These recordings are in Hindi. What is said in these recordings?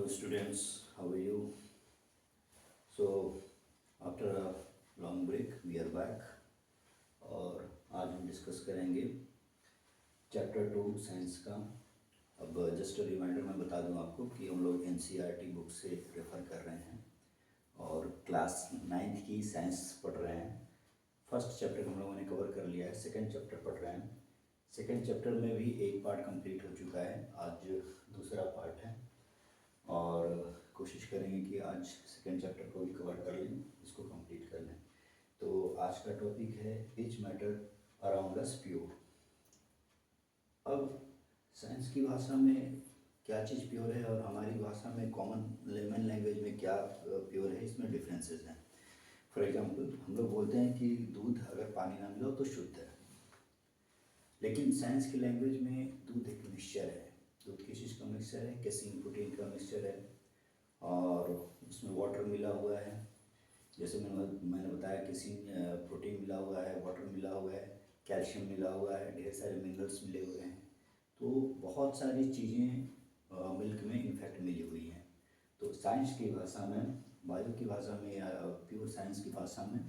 Hello students, how are you? So after a long break we are back और आज हम डिस्कस करेंगे चैप्टर 2 साइंस का। अब जस्ट रिमाइंडर मैं बता दूं आपको कि हम लोग एनसीईआरटी बुक से रेफ़र कर रहे हैं और क्लास 9th की साइंस पढ़ रहे हैं। फर्स्ट चैप्टर हम लोगों ने कवर कर लिया है, सेकंड चैप्टर पढ़ रहे हैं। सेकंड चैप्टर में भी एक पार्ट कंप्लीट हो चुका है, आज दूसरा पार्ट है और कोशिश करेंगे कि आज सेकेंड चैप्टर को भी कवर कर लें, इसको कंप्लीट कर लें। तो आज का टॉपिक है which matter around us pure. अब साइंस की भाषा में क्या चीज़ प्योर है और हमारी भाषा में कॉमन लेमन लैंग्वेज में क्या प्योर है, इसमें डिफरेंसेस हैं। फॉर एग्जांपल हम लोग बोलते हैं कि दूध अगर पानी ना मिला तो शुद्ध है, लेकिन साइंस की लैंग्वेज में दूध एक मिक्सचर है। दूध किस चीज़ का मिक्सचर है? कैसीन प्रोटीन का मिक्सचर है और उसमें वाटर मिला हुआ है। जैसे मैंने बताया कैसीन प्रोटीन मिला हुआ है, वाटर मिला हुआ है, कैल्शियम मिला हुआ है, ढेर सारे मिनरल्स मिले हुए हैं। तो बहुत सारी चीज़ें मिल्क में इनफैक्ट मिली हुई हैं। तो साइंस की भाषा में, बायो की भाषा में या प्योर साइंस की भाषा में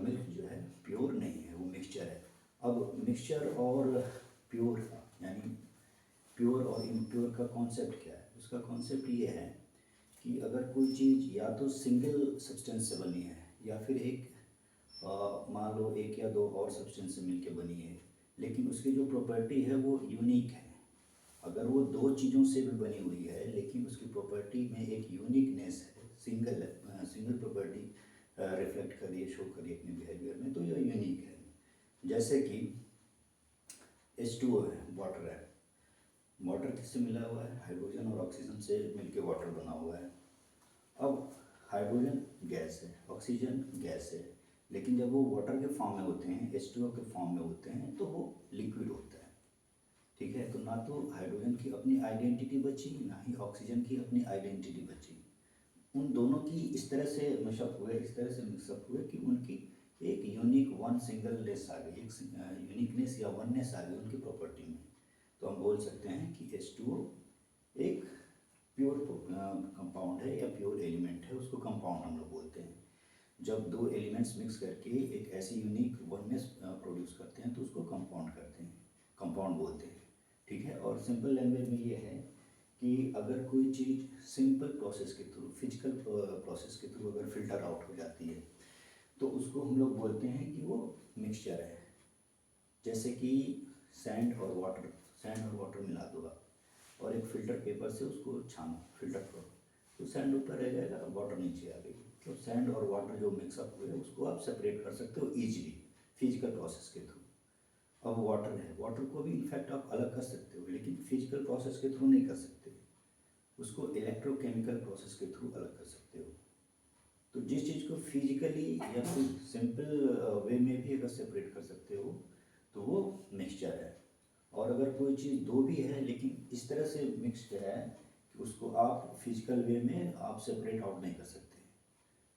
मिल्क जो है प्योर नहीं है, वो मिक्सचर है। अब मिक्सचर और प्योर यानी प्योर और इम्प्योर का कॉन्सेप्ट क्या है? उसका कॉन्सेप्ट ये है कि अगर कोई चीज़ या तो सिंगल सब्सटेंस से बनी है या फिर एक मान लो एक या दो और सब्सटेंस से मिलके बनी है, लेकिन उसकी जो प्रॉपर्टी है वो यूनिक है। अगर वो दो चीज़ों से भी बनी हुई है लेकिन उसकी प्रॉपर्टी में एक यूनिकनेस है, सिंगल प्रॉपर्टी रिफ्लेक्ट कर रही है, शो कर रही है अपने बिहेवियर में, तो ये यूनिक है। जैसे कि H2O है, वाटर है। वाटर किससे मिला हुआ है? हाइड्रोजन और ऑक्सीजन से मिलके वाटर बना हुआ है। अब हाइड्रोजन गैस है, ऑक्सीजन गैस है, लेकिन जब वो वाटर के फॉर्म में होते हैं, H2O के फॉर्म में होते हैं, तो वो लिक्विड होता है। ठीक है, तो ना तो हाइड्रोजन की अपनी आइडेंटिटी बची, ना ही ऑक्सीजन की अपनी आइडेंटिटी बची। उन दोनों की इस तरह से मिक्सअप हुए कि उनकी एक यूनिक वन सिंगलनेस आ गई, एक यूनिकनेस या वननेस आ गई उनकी प्रॉपर्टी में। तो हम बोल सकते हैं कि H2O एक प्योर कंपाउंड है या प्योर एलिमेंट है, उसको कंपाउंड हम लोग बोलते हैं। जब दो एलिमेंट्स मिक्स करके एक ऐसी यूनिक वननेस प्रोड्यूस करते हैं तो उसको कंपाउंड करते हैं, कंपाउंड बोलते हैं। ठीक है, और सिंपल लैंग्वेज में ये है कि अगर कोई चीज़ सिंपल प्रोसेस के थ्रू, फिजिकल प्रोसेस के थ्रू अगर फिल्टर आउट हो जाती है तो उसको हम लोग बोलते हैं कि वो मिक्सचर है। जैसे कि सैंड और वाटर मिला दो आप और एक फ़िल्टर पेपर से उसको छानो, फिल्टर करो, तो सैंड ऊपर रह जाएगा, वाटर नीचे आ गई। तो सैंड और वाटर जो मिक्सअप हुए उसको आप सेपरेट कर सकते हो ईजिली फिजिकल प्रोसेस के थ्रू। अब वाटर है, वाटर को भी इनफैक्ट आप अलग कर सकते हो, लेकिन फिजिकल प्रोसेस के थ्रू नहीं कर सकते, उसको इलेक्ट्रोकेमिकल प्रोसेस के थ्रू अलग कर सकते हो। तो जिस चीज़ को फिजिकली या फिर सिंपल वे में भी अगर सेपरेट कर सकते हो तो वो मिक्सचर है। और अगर कोई चीज़ दो भी है लेकिन इस तरह से मिक्सड है कि उसको आप फिजिकल वे में आप सेपरेट आउट नहीं कर सकते,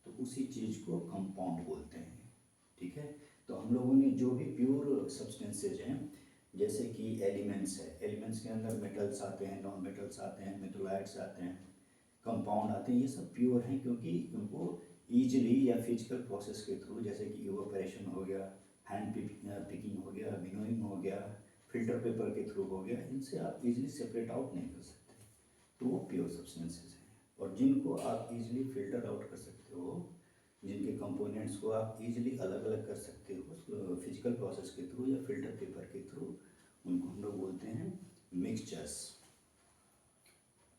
तो उसी चीज़ को कंपाउंड बोलते हैं। ठीक है, तो हम लोगों ने जो भी प्योर सब्सटेंसेज हैं, जैसे कि एलिमेंट्स है, एलिमेंट्स के अंदर मेटल्स आते हैं, नॉन मेटल्स आते हैं, मेटोलाइट्स आते हैं, कंपाउंड आते हैं, ये सब प्योर हैं क्योंकि उनको ईजिली या फिजिकल प्रोसेस के थ्रू, जैसे कि इवोपरेशन हो गया, हैंड पिकिंग हो गया, विनोइंग हो गया, फिल्टर पेपर के थ्रू हो गया, इनसे आप इजीली सेपरेट आउट नहीं कर सकते, तो वो प्योर सब्सटेंसेस हैं। और जिनको आप इजीली फिल्टर आउट कर सकते हो, जिनके कंपोनेंट्स को आप इजीली अलग अलग कर सकते हो फिजिकल प्रोसेस के थ्रू या फिल्टर पेपर के थ्रू, उनको हम लोग बोलते हैं मिक्सचर्स।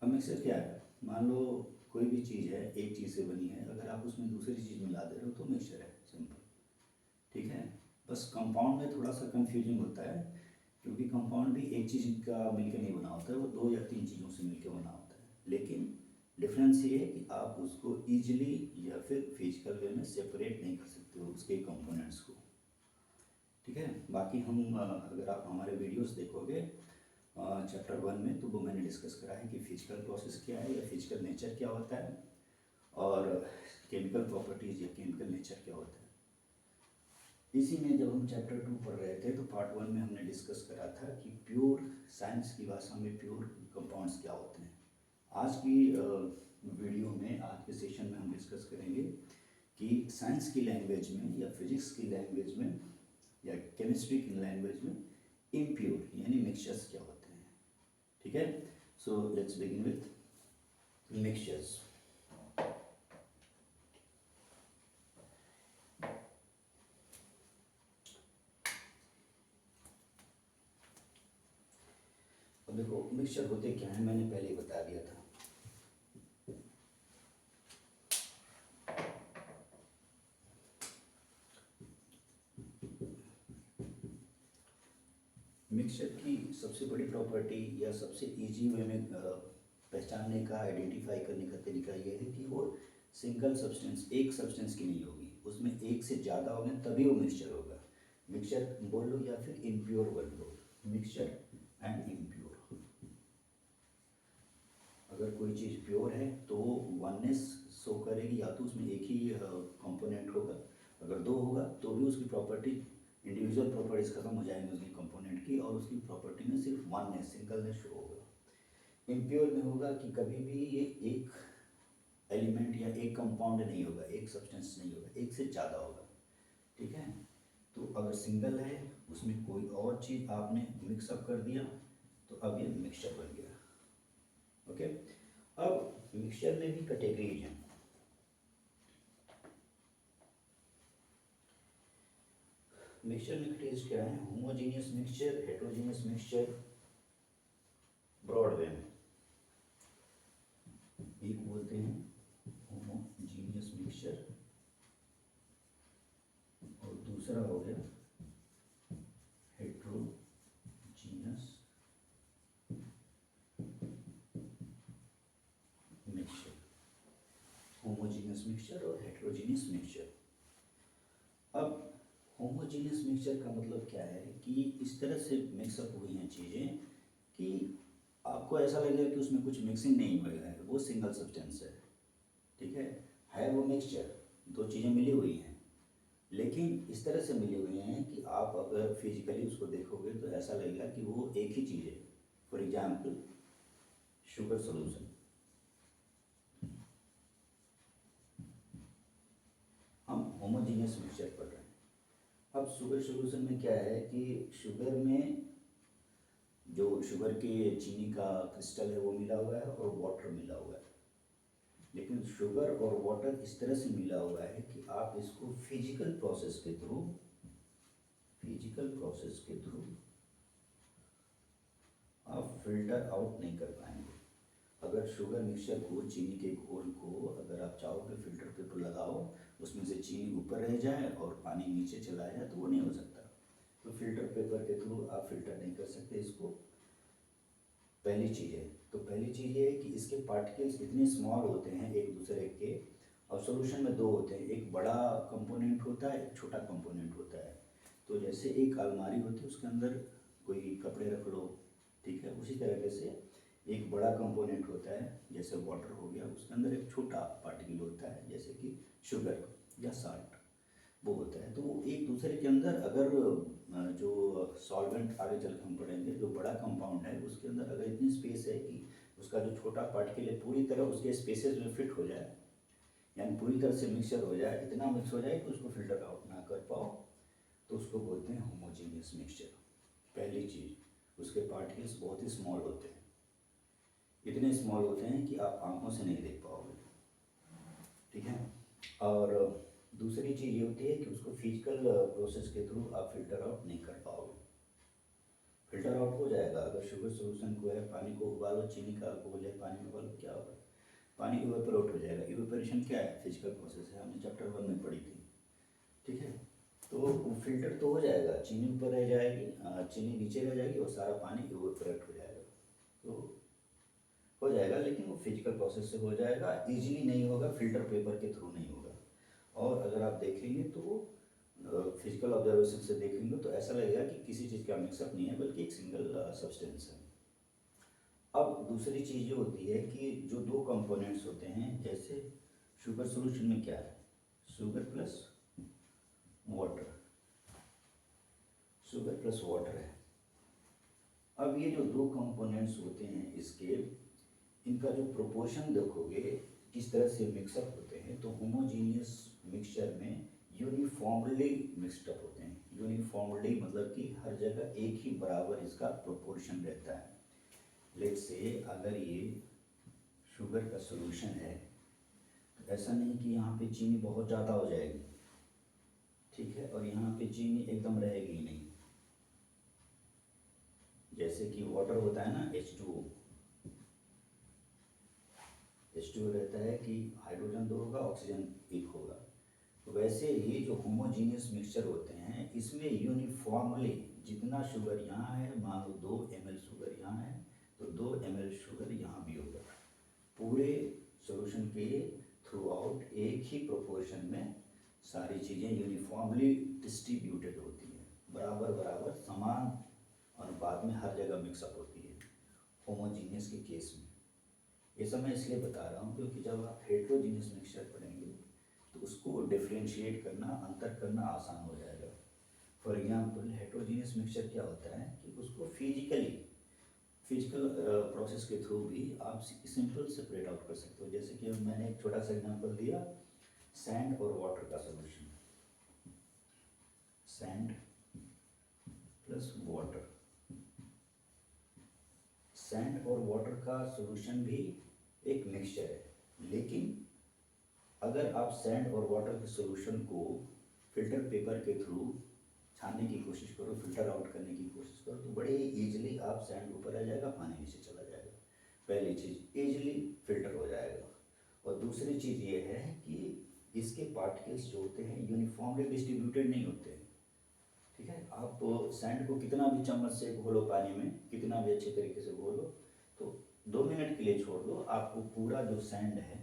अब मिक्सचर क्या है? मान लो कोई भी चीज़ है, एक चीज़ से बनी है, अगर आप उसमें दूसरी चीज़ मिला दे रहे हो तो मिक्सचर है, सिंपल। ठीक है, बस कंपाउंड में थोड़ा सा कंफ्यूजिंग होता है क्योंकि कंपाउंड भी एक चीज़ का मिलकर नहीं बना होता है, वो दो या तीन चीज़ों से मिलकर बना होता है। लेकिन डिफरेंस ये है कि आप उसको ईजिली या फिर फिजिकल वे में सेपरेट नहीं कर सकते हो उसके कंपोनेंट्स को। ठीक है, बाकी हम अगर आप हमारे वीडियोस देखोगे चैप्टर 1 में, तो वो मैंने डिस्कस करा है कि फिजिकल प्रोसेस क्या है या फिजिकल नेचर क्या होता है और केमिकल प्रॉपर्टीज़ या केमिकल नेचर क्या होता है। इसी में जब हम चैप्टर 2 पढ़ रहे थे तो पार्ट 1 में हमने डिस्कस करा था कि प्योर साइंस की भाषा में प्योर कंपाउंड्स क्या होते हैं। आज की वीडियो में, आज के सेशन में हम डिस्कस करेंगे कि साइंस की लैंग्वेज में या फिजिक्स की लैंग्वेज में या केमिस्ट्री की लैंग्वेज में इम्प्योर यानी मिक्सचर्स क्या होते हैं। ठीक है, so let's begin with mixtures. अब देखो मिक्सचर होते क्या है, मैंने पहले ही बता दिया था। मिक्सचर की सबसे बड़ी प्रॉपर्टी या सबसे इजी वे में पहचानने का, आइडेंटिफाई करने का तरीका ये है कि वो सिंगल सब्सटेंस, एक सब्सटेंस की नहीं होगी, उसमें एक से ज़्यादा होंगे तभी वो मिक्सचर होगा। मिक्सचर बोल लो या फिर इम्प्योर बोल लो, मिक्सचर एंड इम्प्योर। अगर कोई चीज़ प्योर है तो वो वननेस शो करेगी, या तो उसमें एक ही कंपोनेंट होगा, अगर दो होगा तो भी उसकी प्रॉपर्टी, इंडिविजुअल प्रॉपर्टीज खत्म हो जाएंगी उसकी कंपोनेंट की, और उसकी प्रॉपर्टी में सिर्फ वननेस, सिंगलनेस शो होगा। इम्प्योर में होगा कि कभी भी ये एक एलिमेंट या एक कंपाउंड नहीं होगा, एक सब्सटेंस नहीं होगा, एक से ज़्यादा होगा। ठीक है, तो अगर सिंगल है, उसमें कोई और चीज़ आपने मिक्सअप कर दिया तो अब ये मिक्सचर बन गया। ओके, अब मिक्सचर में भी कैटेगरीज हैं। मिक्सचर में कैटेगरीज क्या है? Homogeneous mixture, heterogeneous mixture, broad way में एक बोलते हैं होमोजेनियस मिक्सचर और दूसरा हो गया हेटेरोजेनियस मिक्सचर। होमोजेनियस मिक्सचर और हेटेरोजेनियस मिक्सचर। अब होमोजेनियस मिक्सचर का मतलब क्या है कि इस तरह से मिक्सअप हुई हैं चीज़ें कि आपको ऐसा लगेगा कि उसमें कुछ मिक्सिंग नहीं हुआ है, वो सिंगल सब्सटेंस है। ठीक है वो मिक्सचर, दो चीज़ें मिली हुई हैं, लेकिन इस तरह से मिली हुई हैं कि आप अगर फिजिकली उसको देखोगे तो ऐसा लगेगा कि वो एक ही चीज़ है। फॉर एग्जाम्पल शुगर सोल्यूशन, हम होमोजेनियस मिक्सचर पढ़ रहे हैं। अब शुगर सोल्यूशन में क्या है कि शुगर में जो शुगर के चीनी का क्रिस्टल है वो मिला हुआ है और वाटर मिला हुआ है, लेकिन शुगर और वाटर इस तरह से मिला हुआ है कि आप इसको फिजिकल प्रोसेस के थ्रू आप फिल्टर आउट नहीं कर पाएंगे। अगर शुगर मिक्सचर को, चीनी के घोल को अगर आप चाहोगे फिल्टर पेपर लगाओ, उसमें से चीनी ऊपर रह जाए और पानी नीचे चला जाए, तो वो नहीं हो सकता। तो फिल्टर पेपर के थ्रू आप फिल्टर नहीं कर सकते इसको। पहली चीज़ है, तो पहली चीज़ ये है कि इसके पार्टिकल्स इतने स्मॉल होते हैं एक दूसरे के, और सॉल्यूशन में दो होते हैं, एक बड़ा कंपोनेंट होता है, एक छोटा कंपोनेंट होता है। तो जैसे एक अलमारी होती है, उसके अंदर कोई कपड़े रख लो, ठीक है, उसी तरीके से एक बड़ा कंपोनेंट होता है, जैसे वाटर हो गया, उसके अंदर एक छोटा पार्टिकल होता है, जैसे कि शुगर या साल्ट, वो होता है। तो वो एक दूसरे के अंदर, अगर जो सॉल्वेंट आगे चल हम पढ़ेंगे, जो बड़ा कंपाउंड है उसके अंदर अगर इतनी स्पेस है कि उसका जो छोटा पार्टिकल है पूरी तरह उसके स्पेसेस में फिट हो जाए, यानी पूरी तरह से मिक्सचर हो जाए, इतना मिक्स हो जाए कि उसको फिल्टर आउट ना कर पाओ, तो उसको बोलते हैं होमोजेनियस मिक्सचर। पहली चीज़, उसके पार्टिकल्स बहुत ही स्मॉल होते हैं, इतने स्मॉल होते हैं कि आप आंखों से नहीं देख पाओगे। ठीक है, और दूसरी चीज़ ये होती है कि उसको फिजिकल प्रोसेस के थ्रू आप फिल्टर आउट नहीं कर पाओगे। फिल्टर आउट हो जाएगा अगर शुगर सोल्यूशन को है, पानी को उबालो, चीनी का घोल है, पानी में उबालो, क्या होगा, पानी इवेपोरेट हो जाएगा। इवेपोरेशन क्या है? फिजिकल प्रोसेस है, हमने चैप्टर 1 में पढ़ी थी। ठीक है, तो फिल्टर तो हो जाएगा, चीनी ऊपर रह जाएगी, चीनी नीचे रह जाएगी और सारा पानी इवेपोरेट हो जाएगा, तो हो जाएगा, लेकिन वो फिजिकल प्रोसेस से हो जाएगा, इजीली नहीं होगा, फिल्टर पेपर के थ्रू नहीं होगा। और अगर आप देखेंगे तो फिजिकल ऑब्जर्वेशन से देखेंगे तो ऐसा लगेगा कि किसी चीज़ का मिक्सअप नहीं है, बल्कि एक सिंगल सब्सटेंस है। अब दूसरी चीज़ ये होती है कि जो दो कंपोनेंट्स होते हैं, जैसे शुगर सॉल्यूशन में क्या है, sugar plus water, sugar plus water है। अब ये जो दो कंपोनेंट्स होते हैं इसके, इनका जो प्रोपोर्शन देखोगे किस तरह से मिक्सअप होते हैं, तो होमोजीनियस मिक्सचर में यूनिफॉर्मली मिक्सअप होते हैं। यूनिफॉर्मली मतलब कि हर जगह एक ही बराबर इसका प्रोपोर्शन रहता है। लेट्स से अगर ये शुगर का सॉल्यूशन है तो ऐसा नहीं कि यहाँ पे चीनी बहुत ज़्यादा हो जाएगी, ठीक है, और यहाँ पे चीनी एकदम रहेगी ही नहीं। जैसे कि वाटर होता है ना H2O, H2O रहता है कि हाइड्रोजन 2 होगा, ऑक्सीजन 1 होगा। तो वैसे ही जो होमोजीनियस मिक्सचर होते हैं इसमें यूनिफॉर्मली जितना शुगर यहाँ है, मान लो 2 ml शुगर यहाँ है तो 2 ml शुगर यहाँ भी होगा। पूरे सॉल्यूशन के थ्रू आउट एक ही प्रोपोर्शन में सारी चीज़ें यूनिफॉर्मली डिस्ट्रीब्यूटेड होती हैं, बराबर बराबर समान अनुपात में हर जगह मिक्सअप होती है होमोजीनियस के केस में। ये सब मैं इसलिए बता रहा हूँ क्योंकि जब आप हेट्रोजीनियस मिक्सचर पढ़ेंगे तो उसको डिफ्रेंशिएट करना, अंतर करना आसान हो जाएगा। फॉर एग्जांपल हेट्रोजीनियस मिक्सचर क्या होता है कि उसको फिजिकल प्रोसेस के थ्रू भी आप सिंपल सेपरेट आउट कर सकते हो। जैसे कि मैंने एक छोटा सा एग्जांपल दिया, सैंड और वाटर का solution, sand plus water. Sand और वाटर का सॉल्यूशन भी एक मिक्सचर है, लेकिन अगर आप सैंड और वाटर के सॉल्यूशन को फिल्टर पेपर के थ्रू छानने की कोशिश करो, फिल्टर आउट करने की कोशिश करो, तो बड़े इजीली आप सैंड ऊपर आ जाएगा, पानी नीचे चला जाएगा। पहली चीज़ इजीली फिल्टर हो जाएगा, और दूसरी चीज़ ये है कि इसके पार्टिकल्स जो होते हैं यूनिफॉर्मली डिस्ट्रीब्यूटेड नहीं होते। ठीक है, आप सैंड को कितना भी चम्मच से घोलो पानी में, कितना भी अच्छे तरीके से घोलो, तो 2 मिनट के लिए छोड़ दो, आपको पूरा जो सैंड है,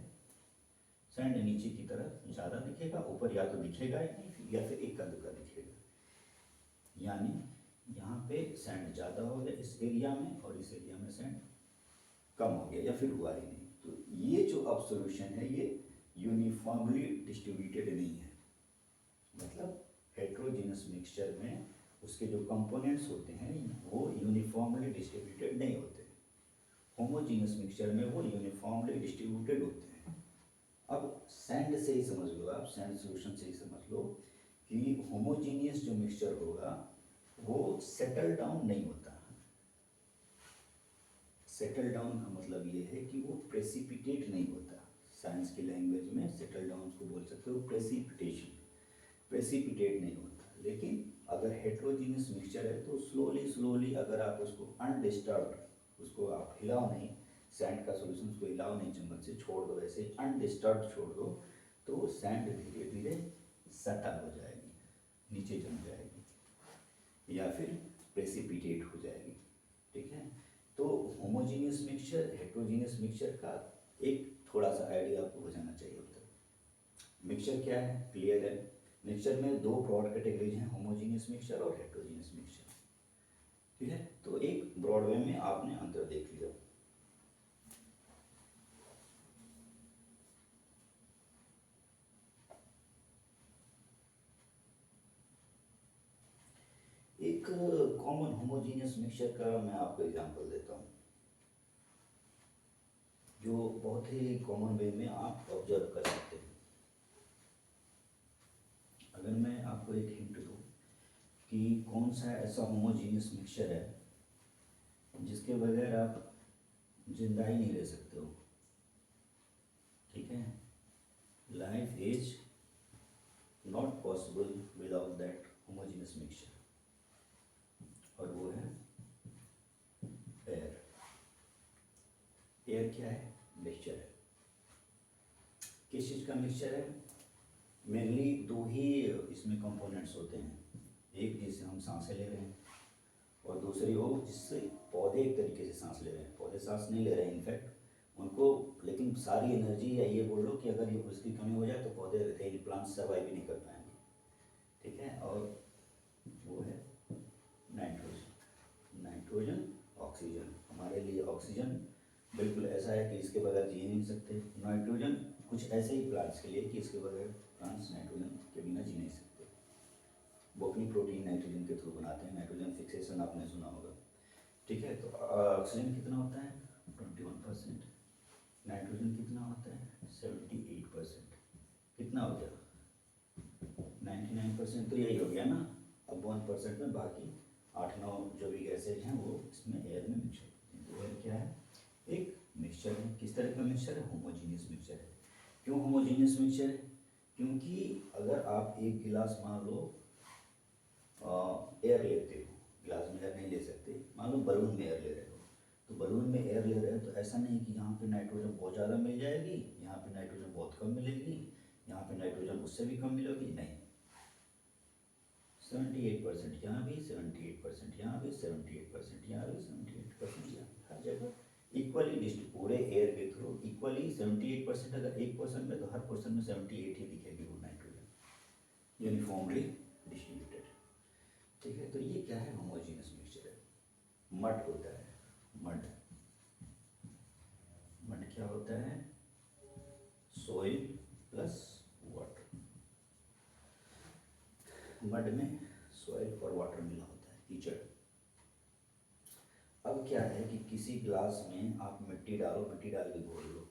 सैंड नीचे की तरफ ज़्यादा दिखेगा, ऊपर या तो दिखेगा ही नहीं या फिर इक्का दुक्का दिखेगा। यानी यहाँ पे सैंड ज़्यादा हो गया इस एरिया में, और इस एरिया में सैंड कम हो गया या फिर हुआ ही नहीं। तो ये जो अब सॉल्यूशन है ये यूनिफॉर्मली डिस्ट्रीब्यूटेड नहीं है। मतलब हेट्रोजीनस मिक्सचर में उसके जो कंपोनेंट्स होते हैं वो यूनिफॉर्मली डिस्ट्रीब्यूटेड नहीं होते। होमोजीनस मिक्सचर में वो यूनिफॉर्मली डिस्ट्रीब्यूटेड होते हैं। अब सैंड से ही समझ लो, आप सैंड सॉल्यूशन से ही समझ लो कि होमोजीनियस जो मिक्सचर होगा वो सेटल डाउन नहीं होता। सेटल डाउन का मतलब ये है कि वो प्रेसिपिटेट नहीं होता। साइंस की लैंग्वेज में सेटल डाउन को बोल सकते हो प्रेसिपिटेशन, प्रेसिपिटेट नहीं होता। लेकिन अगर हेट्रोजीनियस मिक्सचर है तो स्लोली अगर आप उसको अनडिस्टर्ब्ड, उसको आप हिलाओ नहीं, सैंड का सॉल्यूशन उसको हिलाओ नहीं, चम्मच से छोड़ दो, ऐसे अनडिस्टर्ब्ड छोड़ दो, तो सैंड धीरे धीरे सटल हो जाएगी, नीचे जम जाएगी या फिर प्रेसिपिटेट हो जाएगी। ठीक है, तो होमोजीनियस मिक्सचर हेट्रोजीनियस मिक्सचर का एक थोड़ा सा आइडिया आपको हो जाना चाहिए होता है। मिक्सचर क्या है, क्लियर है। मिक्सचर में 2 ब्रॉड कैटेगरीज हैं, होमोजीनियस मिक्सचर और हेट्रोजीनियस मिक्सचर। ठीक है, तो एक ब्रॉड वे में आपने अंतर देख लिया। एक कॉमन होमोजीनियस मिक्सचर का मैं आपको एग्जांपल देता हूँ जो बहुत ही कॉमन वे में आप ऑब्जर्व कर सकते हैं। अगर मैं आपको एक हिंट दूँ कि कौन सा ऐसा होमोजीनियस मिक्सचर है जिसके बगैर आप जिंदा ही नहीं रह सकते हो। ठीक है, life is not possible without that homogeneous mixture, और वो है एयर। एयर क्या है, मिक्सचर है। किस चीज़ का मिक्सचर है, मेनली 2 ही इसमें कंपोनेंट्स होते हैं, एक जिससे हम सांसें ले रहे हैं और दूसरी वो जिससे पौधे एक तरीके से सांस ले रहे हैं। पौधे सांस नहीं ले रहे हैं इनफैक्ट उनको, लेकिन सारी एनर्जी, या ये बोल लो कि अगर ये उसकी कमी हो जाए तो पौधे रेनी प्लांट सर्वाइव ही नहीं कर पाएंगे। ठीक है, और वो है नाइट्रोजन। Nitrogen, oxygen. हमारे लिए ऑक्सीजन बिल्कुल ऐसा है कि इसके बगैर जी नहीं सकते। नाइट्रोजन कुछ ऐसे ही प्लांट्स के लिए कि इसके बगैर प्लांट्स नाइट्रोजन के बिना जी नहीं सकते। वो अपनी प्रोटीन नाइट्रोजन के थ्रू बनाते हैं, नाइट्रोजन फिक्सेशन आपने सुना होगा। ठीक है, तो ऑक्सीजन कितना होता है, 21%, नाइट्रोजन कितना होता है 78%, कितना हो गया 99% तो यही हो गया ना। अब 1% में बाकी 8-9 जो भी गैसेज हैं वो इसमें एयर में मिक्स होती हैं। तो एयर क्या है, एक मिक्सचर है। किस तरह का मिक्सचर है, होमोजीनियस मिक्सचर है। क्यों होमोजीनियस मिक्सचर है, क्योंकि अगर आप एक गिलास मान लो एयर लेते हो, गिलास में एयर नहीं ले सकते, मान लो बलून में एयर ले रहे हो, तो बलून में एयर ले रहे हो तो ऐसा नहीं कि यहाँ पे नाइट्रोजन बहुत ज़्यादा मिल जाएगी, यहाँ पे नाइट्रोजन बहुत कम मिलेगी, यहाँ पे नाइट्रोजन उससे भी कम मिलेगी, नहीं। 78% यहाँ भी, 78% यहाँ भी, 78% यहाँ भी, 78% यहाँ भी, हर जगह इक्वली डिस्ट्रीब्यूट, पूरे एयर के थ्रू इक्वली 78%। अगर एक पर्सन में तो हर पर्सन में 78 ही दिखेगी वो नाइट्रोजन, यूनिफॉर्मली डिस्ट्रीब्यूटेड। ठीक है, तो ये क्या है, होमोजीनियस मिक्सचर है। मड होता है, मड, मड क्या होता है, सोइल प्लस वाटर। मड में सॉइल और वाटर मिला होता है, कीचड़। अब क्या है कि किसी ग्लास में आप मिट्टी डालो, मिट्टी डाल के घोल लो,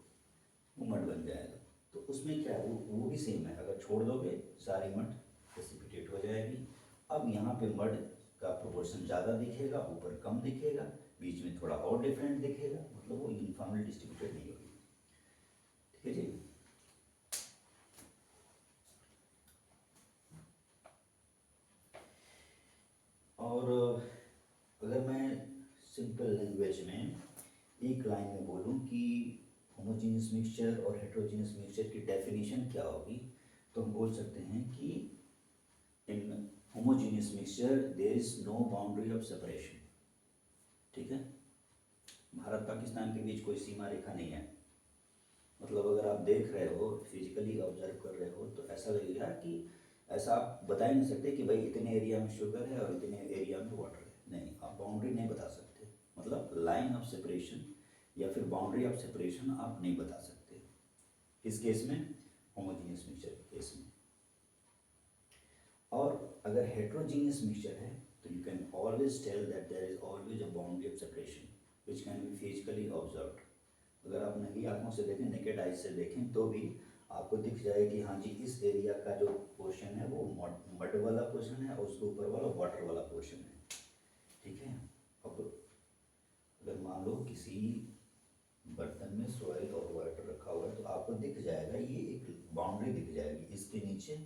वो मड बन जाएगा। तो उसमें क्या है, वो भी सेम है, अगर छोड़ दोगे सारी मड प्रेसिपिटेट हो जाएगी। अब यहाँ पे मड का प्रोपोर्शन ज़्यादा दिखेगा, ऊपर कम दिखेगा, बीच में थोड़ा और डिफरेंट दिखेगा, मतलब वो यूनिफॉर्मली डिस्ट्रीब्यूटेड नहीं होगी। ठीक है जी। और अगर मैं सिंपल लैंग्वेज में एक लाइन में बोलूँ कि होमोजीनियस मिक्सचर और हेट्रोजीनियस मिक्सचर की डेफिनेशन क्या होगी, तो हम बोल सकते हैं कि in homogeneous mixture there is no boundary of separation. ठीक है, भारत पाकिस्तान के बीच कोई सीमा रेखा नहीं है। मतलब अगर आप देख रहे हो, फिजिकली ऑब्जर्व कर रहे हो, तो ऐसा लगेगा कि ऐसा आप बता ही नहीं सकते कि भाई इतने एरिया में शुगर है और इतने एरिया में वाटर है, नहीं, आप बाउंड्री नहीं बता सकते। मतलब लाइन ऑफ सेपरेशन या फिर बाउंड्री ऑफ सेपरेशन आप नहीं बता सकते। किस केस में, होमोजीनियस मिक्सचर के केस में। और अगर हेट्रोजीनियस मिक्सचर है तो you can always tell that there is always a boundary of separation which can be physically observed. अगर आप नंगी आंखों से देखें, नेकेड आइज से देखें, तो भी आपको दिख जाए कि हाँ जी, इस एरिया का जो पोर्शन है वो मड वाला पोर्शन है और उसके ऊपर वाला वाटर वाला पोर्शन है। ठीक है, अब अगर मान लो किसी बर्तन में सॉइल और वाटर रखा हुआ है तो आपको दिख जाएगा, ये एक बाउंड्री दिख जाएगी, इसके नीचे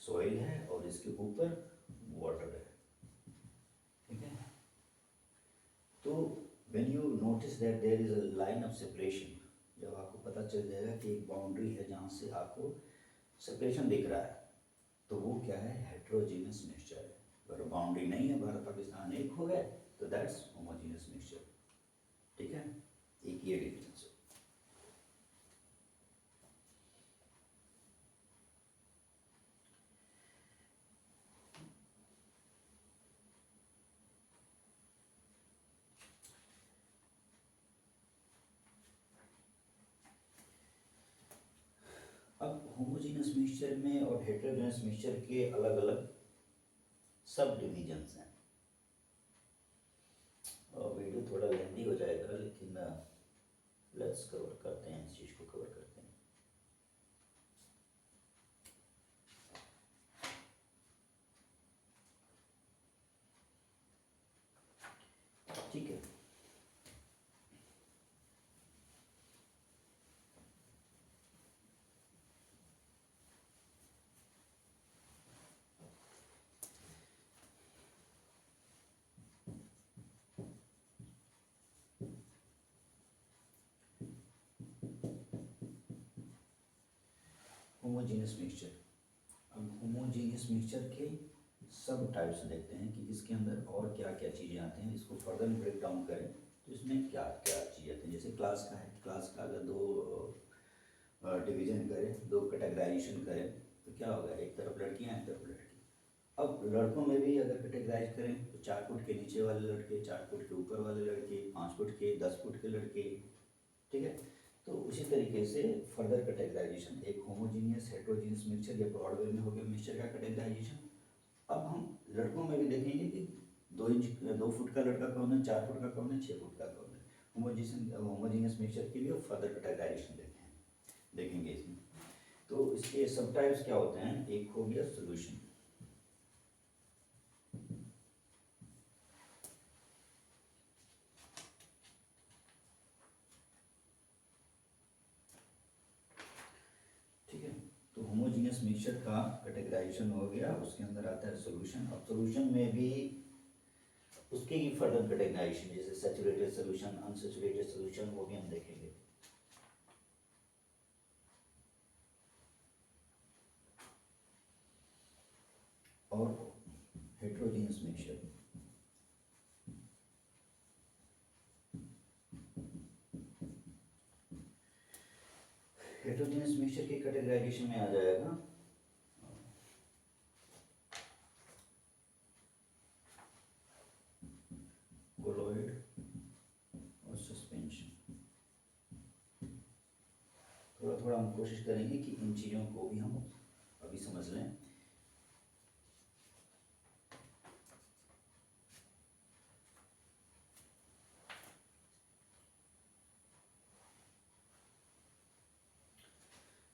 सॉइल है और इसके ऊपर वाटर है। ठीक है, तो when you notice that there is a line of separation, जब आपको पता चल जाएगा कि एक बाउंड्री है जहाँ से आपको सेपरेशन दिख रहा है, तो वो क्या है, हेट्रोजीनियस मिक्सचर है। अगर बाउंड्री नहीं है, भारत पाकिस्तान एक हो गए, तो दैट्स होमोजीनियस मिक्सचर। ठीक है, एक ये डिफरेंस है। अब होमोजीनियस मिक्सचर में और हेट्रोजीनियस मिक्सचर के अलग अलग सब डिविजन्स हैं। और वीडियो थोड़ा लेंदी हो जाएगा, लेकिन लेट्स कवर करते हैं, इस चीज़ को कवर करते हैं। ठीक है, होमोजीनियस मिक्सचर। अब होमोजीनियस मिक्सचर के सब टाइप्स देखते हैं कि इसके अंदर और क्या क्या चीज़ें आती हैं। इसको फर्दर ब्रेक डाउन करें तो इसमें क्या क्या चीज़ें आती हैं। जैसे क्लास का है, क्लास का अगर दो डिवीजन करें, दो कैटेगराइजेशन करें, तो क्या होगा, एक तरफ लड़कियां एक तरफ लड़के। अब लड़कों में भी अगर कैटेगराइज करें तो 4 फुट के नीचे वाले लड़के, 4 फुट के ऊपर वाले लड़के, 5 फुट के, 10 फुट के लड़के। ठीक है, तो उसी तरीके से फर्दर कैटेगराइजेशन, एक होमोजीनियस हेट्रोजीनियस मिक्सचर या ब्रॉड वे में हो गया मिक्सचर का कैटेगराइजेशन। अब हम लड़कों में भी देखेंगे कि 2 फुट का लड़का कौन है, 4 फुट का कौन है, 6 फुट का कौन है। होमोजीनियस मिक्सचर की भी फर्दर कैटेगराइजेशन देखेंगे इसमें। तो इसके सब टाइप्स क्या होते हैं, एक हो गया सोल्यूशन, ठीक है। तो होमोजीनियस मिक्सचर का कैटेगराइजेशन हो गया, उसके अंदर आता है सोल्यूशन। अब सोल्यूशन में भी उसके ही फर्दर कैटेगराइजेशन, जैसे सैचुरेटेड सोल्यूशन, अनसैचुरेटेड सोल्यूशन, वो भी हम देखेंगे। और हेट्रोजीनियस मिक्सचर, हेट्रोजीनियस मिक्सचर के कैटेगराइजेशन में आ जाएगा कोलॉइड और सस्पेंशन। थोड़ा थोड़ा हम कोशिश करेंगे कि इन चीज़ों को भी हम अभी समझ लें।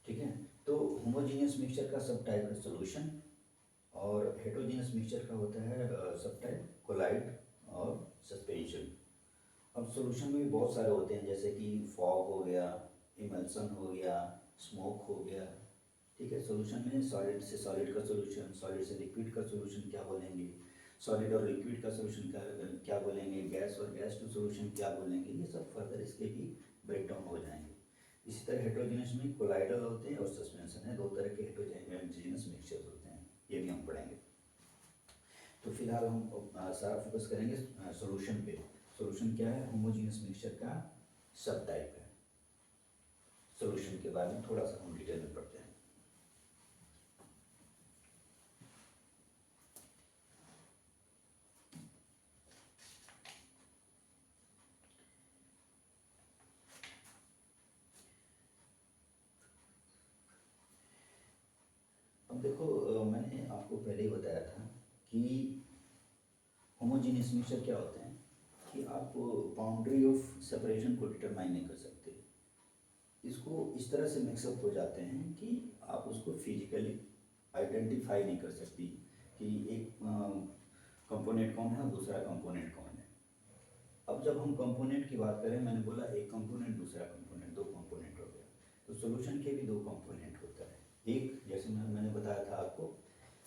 ठीक है, तो होमोजीनियस मिक्सचर का सब टाइप है सॉल्यूशन, और हेट्रोजीनियस मिक्सचर का होता है सब टाइप कोलाइड और सस्पेंशन। अब सॉल्यूशन में भी बहुत सारे होते हैं, जैसे कि फॉग हो गया, इमल्सन हो गया, स्मोक हो गया। ठीक है, सॉल्यूशन में सॉलिड से सॉलिड का सॉल्यूशन, सॉलिड से लिक्विड का सॉल्यूशन क्या बोलेंगे, सॉलिड और लिक्विड का सॉल्यूशन क्या बोलेंगे, गैस और गैस टू सॉल्यूशन क्या बोलेंगे, ये सब फर्दर इसके भी ब्रेक डाउन हो जाएंगे। इसी तरह हेट्रोजीनियस में कोलाइडल होते हैं और सस्पेंशन है, दो तरह के हेट्रोजीनियस मिक्सचर होते हैं, ये भी हम पढ़ेंगे। तो फिलहाल हम सारा फोकस करेंगे सॉल्यूशन पे। सॉल्यूशन क्या है, होमोजीनियस मिक्सचर का सब टाइप है। सॉल्यूशन के बारे में थोड़ा सा हम डिटेल में पढ़ते हैं। अब देखो, मैंने आपको पहले ही बताया था कि होमोजीनियस मिक्सचर क्या होते हैं, कि आप बाउंड्री ऑफ सेपरेशन को डिटरमाइन नहीं कर सकते। इसको इस तरह से मिक्सअप हो जाते हैं कि आप उसको फिजिकली आइडेंटिफाई नहीं कर सकती कि एक कंपोनेंट कौन है और दूसरा कंपोनेंट कौन है। अब जब हम कंपोनेंट की बात करें, मैंने बोला एक कंपोनेंट दूसरा कंपोनेंट, दो कंपोनेंट हो गया। तो सॉल्यूशन के भी दो कंपोनेंट होता है। एक जैसे मैंने बताया था आपको,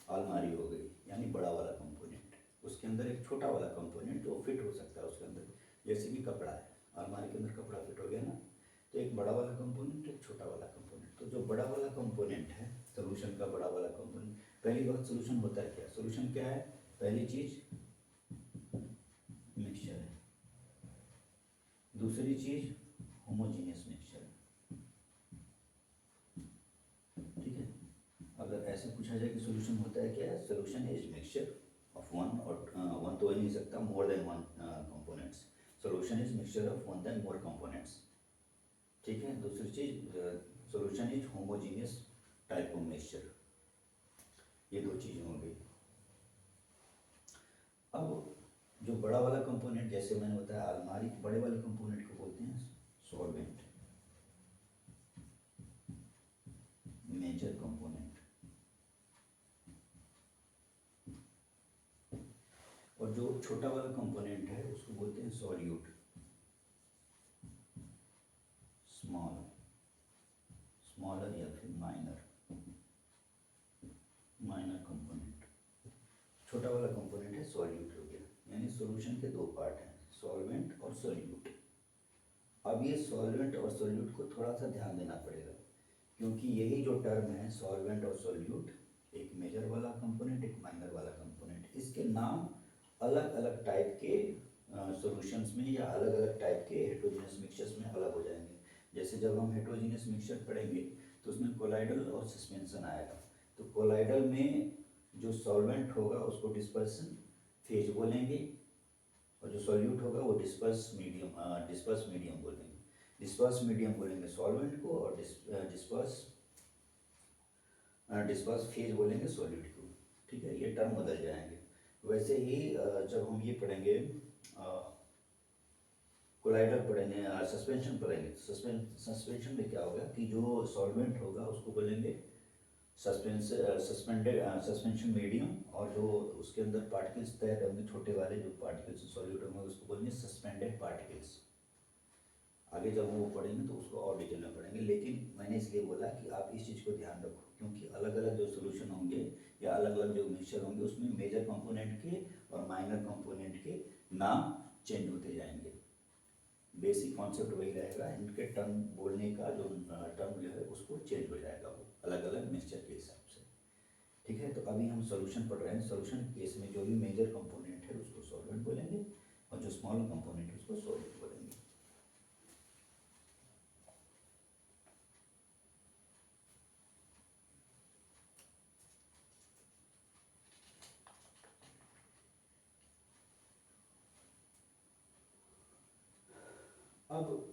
अलमारी हो गई यानी बड़ा वाला कंपोनेंट, उसके अंदर एक छोटा वाला कंपोनेंट जो फिट हो सकता है उसके अंदर, जैसे कि कपड़ा है, अलमारी के अंदर कपड़ा फिट हो गया ना, तो एक बड़ा वाला कंपोनेंट, एक छोटा वाला कंपोनेंट। तो जो बड़ा वाला कंपोनेंट है सॉल्यूशन का, बड़ा वाला कंपोनेंट, पहली बात सॉल्यूशन होता है क्या, सॉल्यूशन क्या है, पहली चीज मिक्सचर है, दूसरी चीज होमोजीनियस मिक्सचर है। ठीक है, अगर ऐसे पूछा जाए कि सॉल्यूशन होता है क्या है, solution is mixture of one, और वन तो हो ही नहीं सकता, more than one components. Solution is mixture of one then more components. ठीक है, दूसरी चीज solution is homogeneous type of mixture. ये दो चीजें हो गई। अब जो बड़ा वाला कंपोनेंट, जैसे मैंने बताया अलमारी के बड़े वाले कंपोनेंट को बोलते हैं सॉल्वेंट, मेजर कंपोनेंट। और जो छोटा वाला कंपोनेंट है उसको बोलते हैं सॉल्यूट, स्मॉल, स्मॉलर या फिर माइनर, माइनर कंपोनेंट। छोटा वाला कंपोनेंट है सॉल्यूट हो गया। यानी सॉल्यूशन के दो पार्ट हैं, सॉल्वेंट और सॉल्यूट। अब ये सॉल्वेंट और सॉल्यूट को थोड़ा सा ध्यान देना पड़ेगा, क्योंकि यही जो टर्म है सॉल्वेंट और सॉल्यूट, एक मेजर वाला कंपोनेंट, एक माइनर वाला कंपोनेंट, इसके नाम अलग अलग टाइप के सॉल्यूशंस में या अलग अलग टाइप के हेट्रोजीनियस मिक्सचर्स में अलग हो जाएंगे। जैसे जब हम हेट्रोजीनियस मिक्सचर पढ़ेंगे तो उसमें कोलाइडल और सस्पेंशन आएगा। तो कोलाइडल में जो सॉल्वेंट होगा उसको डिस्पर्सन फेज बोलेंगे, और जो सॉल्यूट होगा वो डिस्पर्स मीडियम बोलेंगे। डिस्पर्स मीडियम बोलेंगे सॉल्वेंट को, और डिस्पर्स फेज बोलेंगे सॉल्यूट को। ठीक है, ये टर्म बदल जाएंगे। वैसे ही जब हम ये पढ़ेंगे कोलाइडर पढ़ेंगे, सस्पेंशन पढ़ेंगे। सस्पेंशन में क्या होगा कि जो सॉल्वेंट होगा उसको बोलेंगे सस्पेंशन मीडियम, और जो उसके अंदर पार्टिकल्स तैर होंगे छोटे वाले जो पार्टिकल्स सॉल्यूट होंगे उसको बोलेंगे सस्पेंडेड पार्टिकल्स। आगे जब वो पढ़ेंगे तो उसको और डिटेल में पढ़ेंगे, लेकिन मैंने इसलिए बोला कि आप इस चीज़ को ध्यान रखो क्योंकि अलग अलग जो सोल्यूशन होंगे या अलग अलग जो मिक्सचर होंगे उसमें मेजर कंपोनेंट के और माइनर कंपोनेंट के नाम चेंज होते जाएंगे। बेसिक कॉन्सेप्ट वही रहेगा, इनके टर्म बोलने का जो टर्म जो है उसको चेंज हो जाएगा वो अलग अलग मिक्सचर के हिसाब से। ठीक है, तो अभी हम सॉल्यूशन पढ़ रहे हैं। सॉल्यूशन केस में जो भी मेजर कंपोनेंट है उसको सॉल्वेंट बोलेंगे और जो स्मॉल कंपोनेंट है उसको सॉल्वेंट बोलेंगे। अब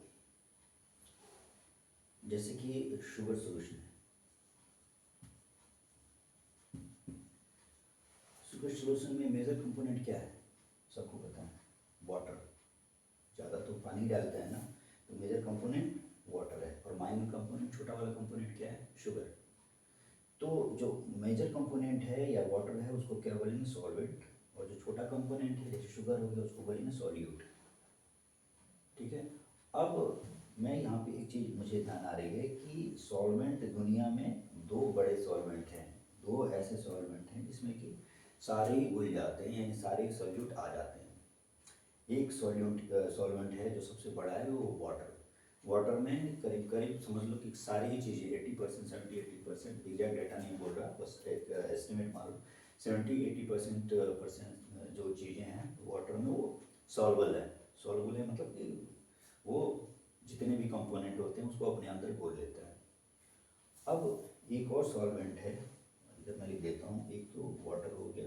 जैसे कि शुगर सॉल्यूशन है, शुगर सॉल्यूशन में मेजर कंपोनेंट क्या है सबको पता है, वाटर। ज़्यादा तो पानी डालता है ना, तो मेजर कंपोनेंट वाटर है और माइनर कंपोनेंट छोटा वाला कंपोनेंट क्या है, शुगर। तो जो मेजर कंपोनेंट है या वाटर है उसको क्या बोलेंगे, सॉल्वेंट, और जो छोटा कंपोनेंट है जैसे शुगर हो गया उसको बोलेंगे सॉल्यूट। ठीक है, अब मैं यहाँ पे एक चीज़ मुझे ध्यान आ रही है कि सॉल्वेंट दुनिया में दो बड़े सॉल्वेंट हैं, दो ऐसे सॉल्वेंट हैं जिसमें कि सारे ही घुल जाते हैं यानी सारे सॉल्यूट आ जाते हैं। एक सॉल्वेंट है जो सबसे बड़ा है वो वाटर। वाटर में करीब करीब समझ लो कि सारी ही चीज़ें 80%, 70-80%, एग्जैक्ट डाटा नहीं बोल रहा, बस एक एस्टिमेट मारो, 70-80% जो चीज़ें हैं वाटर में वो सॉल्वल है। सॉल्वल है मतलब कि वो जितने भी कंपोनेंट होते हैं उसको अपने अंदर घोल लेता है। अब एक और सॉल्वेंट है, इधर मैं लिख देता हूँ, एक तो वाटर हो गया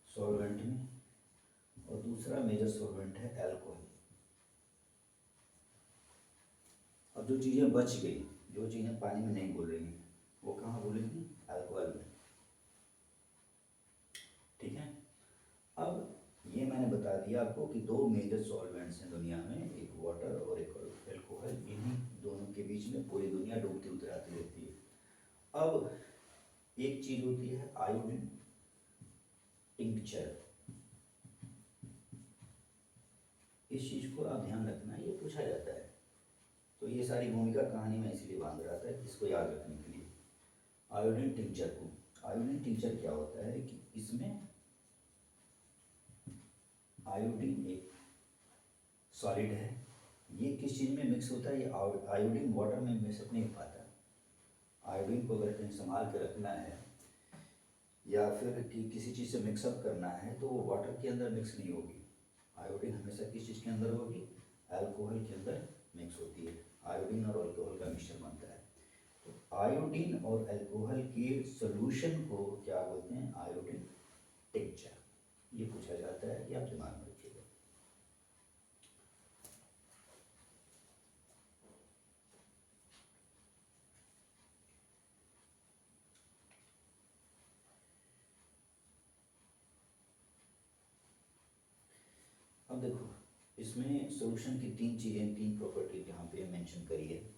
सॉल्वेंट में, और दूसरा मेजर सॉल्वेंट है अल्कोहल। अब जो चीज़ें बच गई, जो चीज़ें पानी में नहीं घुल रही हैं, वो कहाँ घुलेंगी, अल्कोहल में। ठीक है, अब ये मैंने बता दिया आपको कि दो मेजर सॉल्वेंट्स हैं दुनिया में, एक वाटर और एक अल्कोहल। इन्हीं दोनों के बीच में पूरी दुनिया डूबती उतराती रहती है। अब एक चीज़ होती है आयोडीन टिंक्चर, इस चीज़ को आप ध्यान रखना, ये पूछा जाता है। तो ये सारी भूमिका कहानी में इसलिए बांध रहा था इसको याद रखने के लिए। आयोडीन टिंक्चर को, आयोडीन टिंक्चर क्या होता है कि इसमें आयोडीन एक सॉलिड है, ये किस चीज़ में मिक्स होता है, ये आयोडीन वाटर में मिक्स नहीं हो पाता। आयोडीन को अगर कहीं संभाल के रखना है या फिर किसी चीज़ से मिक्सअप करना है तो वो वाटर के अंदर मिक्स नहीं होगी। आयोडीन हमेशा किस चीज़ के अंदर होगी, अल्कोहल के अंदर मिक्स होती है। आयोडीन और अल्कोहल का मिक्सचर बनता है। तो आयोडीन और अल्कोहल के सोल्यूशन को क्या बोलते हैं, आयोडीन टिंक्चर। ये पूछा जाता है, ये आप दिमाग में रखिएगा। अब देखो इसमें सोल्यूशन की तीन चीज़ें, तीन प्रॉपर्टी यहाँ पे मेंशन करी है।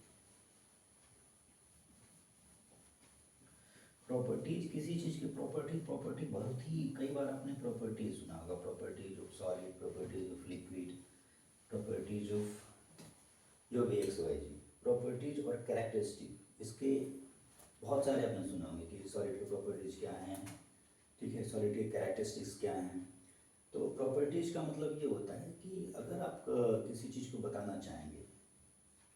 प्रॉपर्टीज, किसी चीज़ की प्रॉपर्टी बहुत ही, कई बार आपने प्रॉपर्टीज सुना होगा, properties of solid, properties of liquid, properties of जो भी एक्स वाई जी, प्रॉपर्टीज और कैरेक्टरिस्टिक, इसके बहुत सारे आपने सुना होंगे कि सॉलिड की प्रॉपर्टीज क्या हैं, ठीक है, सॉलिड के कैरेक्टरिस्टिक्स क्या हैं। तो प्रॉपर्टीज का मतलब ये होता है कि अगर आप किसी चीज़ को बताना चाहेंगे,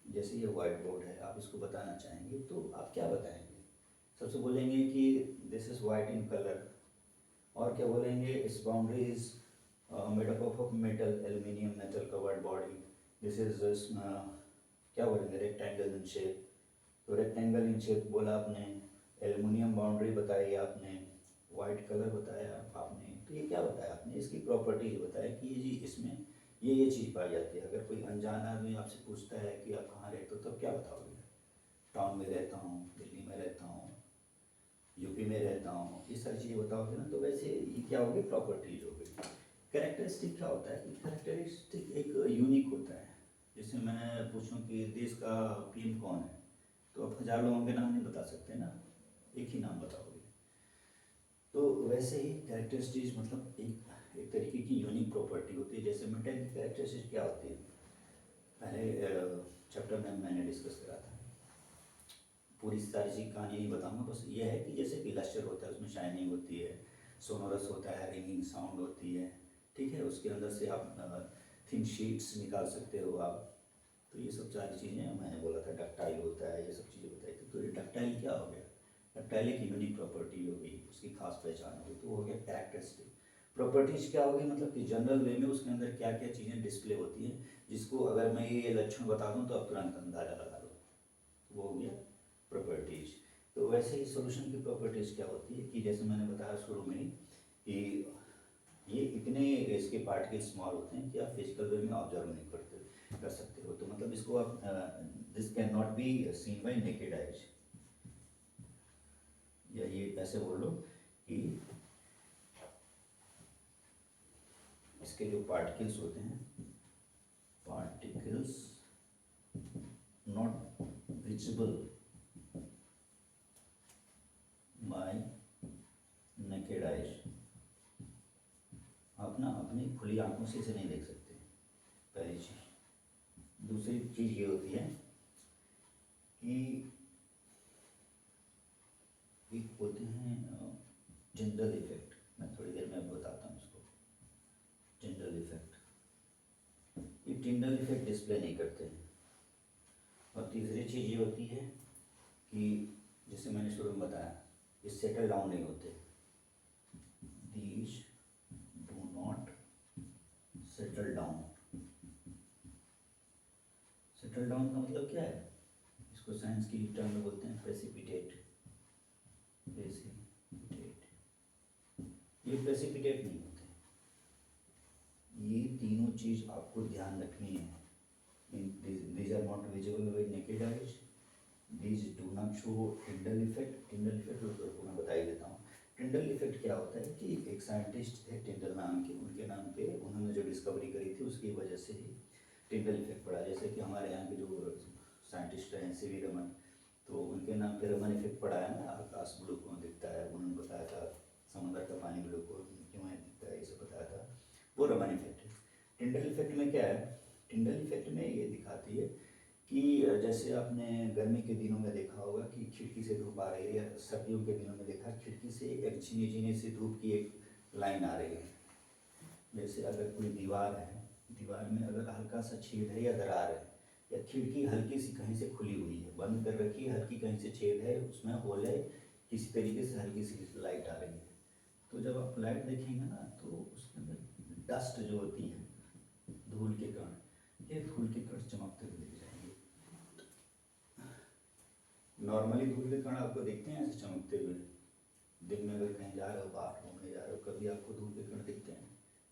जैसे ये वाइट बोर्ड है, आप इसको बताना चाहेंगे तो आप क्या बताएंगे, सबसे बोलेंगे कि this is white in colour, और क्या बोलेंगे, इस boundary is made up of metal, aluminium metal covered body, this is क्या बोलेंगे, रेक्टेंगल इन शेप। तो रेक्टेंगल इन शेप बोला आपने, एल्यूमिनियम बाउंड्री बताई आपने, वाइट कलर बताया आपने। तो ये क्या बताया आपने, इसकी प्रॉपर्टीज बताया कि ये जी इसमें ये चीज़ पाई जाती है। अगर कोई अनजान आदमी आपसे पूछता है कि आप कहाँ रहते हो, तब क्या बताओगे, टाउन में रहता हूँ, दिल्ली में रहता हूँ, यूपी में रहता हूँ, ये सारी चीज़ें बताओगे ना। तो वैसे ये क्या होगी, प्रॉपर्टीज हो गई। कैरेक्टरिस्टिक क्या होता है कि कैरेक्टरिस्टिक एक यूनिक होता है। जैसे मैं पूछूं कि देश का पीएम कौन है, तो आप 1000 लोगों के नाम नहीं बता सकते ना, एक ही नाम बताओगे। तो वैसे ही कैरेक्टरिस्टिक्स मतलब एक तरीके की यूनिक प्रॉपर्टी होती है। जैसे मीडिया की कैरेक्टरिस्टिक्स क्या होती है, पहले चैप्टर में मैंने डिस्कस करा था। पूरी सारी चीज कहानी नहीं बताऊंगा, बस ये है कि जैसे कि लस्टर होता है उसमें शाइनिंग होती है, सोनोरस होता है, रिंगिंग साउंड होती है, ठीक है। उसके अंदर से आप थिन शीट्स निकाल सकते हो आप। तो ये सब सारी चीज़ें मैंने बोला था, डक्टाइल होता है, ये सब चीज़ें बताई थी। तो ये डक्टाइल क्या हो गया, डक्टाइल एक यूनिक प्रॉपर्टी हो गई, उसकी खास पहचान हो गई, तो वो हो गया कैरेक्टरिस्टिक। प्रॉपर्टीज क्या होगी, मतलब कि जनरल वे में उसके अंदर क्या क्या चीज़ें डिस्प्ले होती हैं, जिसको अगर मैं ये लक्षण बता दूं तो आप तुरंत अंदाजा लगा लो, वो हो गया प्रॉपर्टीज। तो वैसे ही सॉल्यूशन की प्रॉपर्टीज क्या होती है कि जैसे मैंने बताया शुरू में ही कि ये इतने इसके पार्टिकल स्मॉल होते हैं कि आप फिजिकल वे में ऑब्जर्व नहीं कर सकते हो। तो मतलब इसको आप this can not be seen bye naked eyes, या ये ऐसे बोल लो कि इसके जो पार्टिकल्स होते हैं, particles not visible by naked eyes, आप ना अपनी खुली आंखों से इसे नहीं देख सकते, पहली चीज। दूसरी चीज ये होती है कि एक होते हैं जनरल इफेक्ट, मैं थोड़ी देर में बताता हूँ इसको। जनरल इफेक्ट, ये जनरल इफेक्ट डिस्प्ले नहीं करते हैं। और तीसरी चीज ये होती है कि जैसे मैंने शुरू में बताया, ये सेटल डाउन नहीं होते, these do not settle down. Settle down का मतलब क्या है, इसको साइंस की टर्म में बोलते हैं प्रेसिपिटेट। ये प्रेसिपिटेट नहीं होते। ये तीनों चीज आपको ध्यान रखनी है। These are not visible by naked eyes. These do not show Tyndall effect. Tyndall effect को मैं बता ही देता हूँ। Tyndall effect क्या होता है कि एक साइंटिस्ट थे Tyndall नाम के, उनके नाम पे उन्होंने जो डिस्कवरी करी थी उसकी वजह से ही Tyndall effect पड़ा। जैसे कि हमारे यहाँ के जो साइंटिस्ट हैं सी वी रमन, तो उनके नाम पे रमन इफेक्ट पड़ा है ना, आकाश ब्लू क्यों दिखता है, उन्होंने बताया था समंदर का पानी ब्लू क्यों दिखता है, ये सब बताया था, वो रमन इफेक्ट है। टिंडल इफेक्ट में क्या है, टिंडल इफेक्ट में ये दिखाती है कि जैसे आपने गर्मी के दिनों में देखा होगा कि खिड़की से धूप आ रही है, या सर्दियों के दिनों में देखा खिड़की से एक झिनी झिनी सी धूप की एक लाइन आ रही है। जैसे अगर कोई दीवार है, दीवार में अगर हल्का सा छेद है या दरार है, या खिड़की हल्की सी कहीं से खुली हुई है, बंद कर रखी है, हल्की कहीं से छेद है, उसमें होल है, किसी तरीके से हल्की सी लाइट आ रही है, तो जब आप लाइट देखेंगे ना तो उसके अंदर डस्ट जो होती है, धूल के कण, ये धूल के कण चमकते हुए दिख जाएंगे। नॉर्मली धूल के कण आपको दिखते हैं ऐसे चमकते हुए, दिन में अगर कहीं जा रहे हो, बाहर घूमने जा रहे हो, कभी आपको धूल के कण दिखते हैं?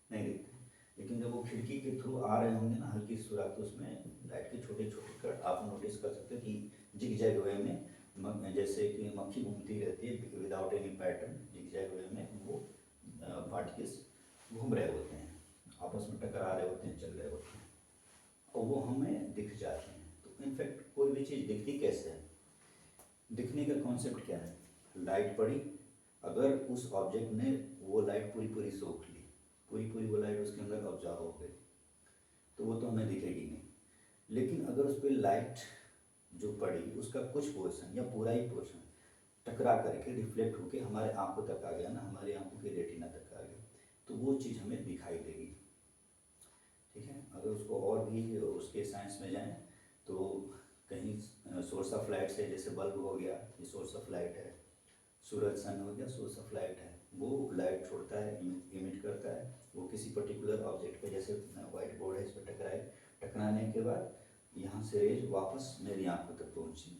नहीं दिखते। लेकिन जब वो खिड़की के थ्रू आ रहे होंगे ना हल्की सुराख, तो उसमें लाइट के छोटे छोटे कण आप नोटिस कर सकते हो कि जिगजैग वे में, जैसे कि मक्खी घूमती रहती है विदाउट एनी पैटर्न, जिगजैग वे में वो पार्टिकल्स घूम रहे होते हैं, आपस में टकरा रहे होते हैं, चल रहे होते हैं, और वो हमें दिख जाते हैं। तो इनफैक्ट कोई भी चीज़ दिखती कैसे है, दिखने का कॉन्सेप्ट क्या है, लाइट पड़ी, अगर उस ऑब्जेक्ट ने वो लाइट पूरी पूरी सोख ली, पूरी पूरी वो लाइट उसके अंदर ऑब्जर्व हो गई, तो वो तो हमें दिखेगी नहीं। लेकिन अगर उस पर लाइट जो पड़ी उसका कुछ पोर्शन या पूरा ही पोर्शन टकरा करके रिफ्लेक्ट होके हमारे आंखों तक आ गया ना, हमारी आंखों के रेटिना तक आ गया, तो वो चीज़ हमें दिखाई देगी। ठीक है, अगर उसको और भी उसके साइंस में जाएं तो कहीं सोर्स ऑफ लाइट से, जैसे बल्ब हो गया, ये सोर्स ऑफ लाइट है, सूरज सन हो गया सोर्स ऑफ लाइट है, वो लाइट छोड़ता है, इमिट करता है, वो किसी पर्टिकुलर ऑब्जेक्ट पे, जैसे व्हाइट बोर्ड है, इस पर टकराए, टकराने के बाद यहाँ से रेज वापस मेरी आंखों तक पहुँची,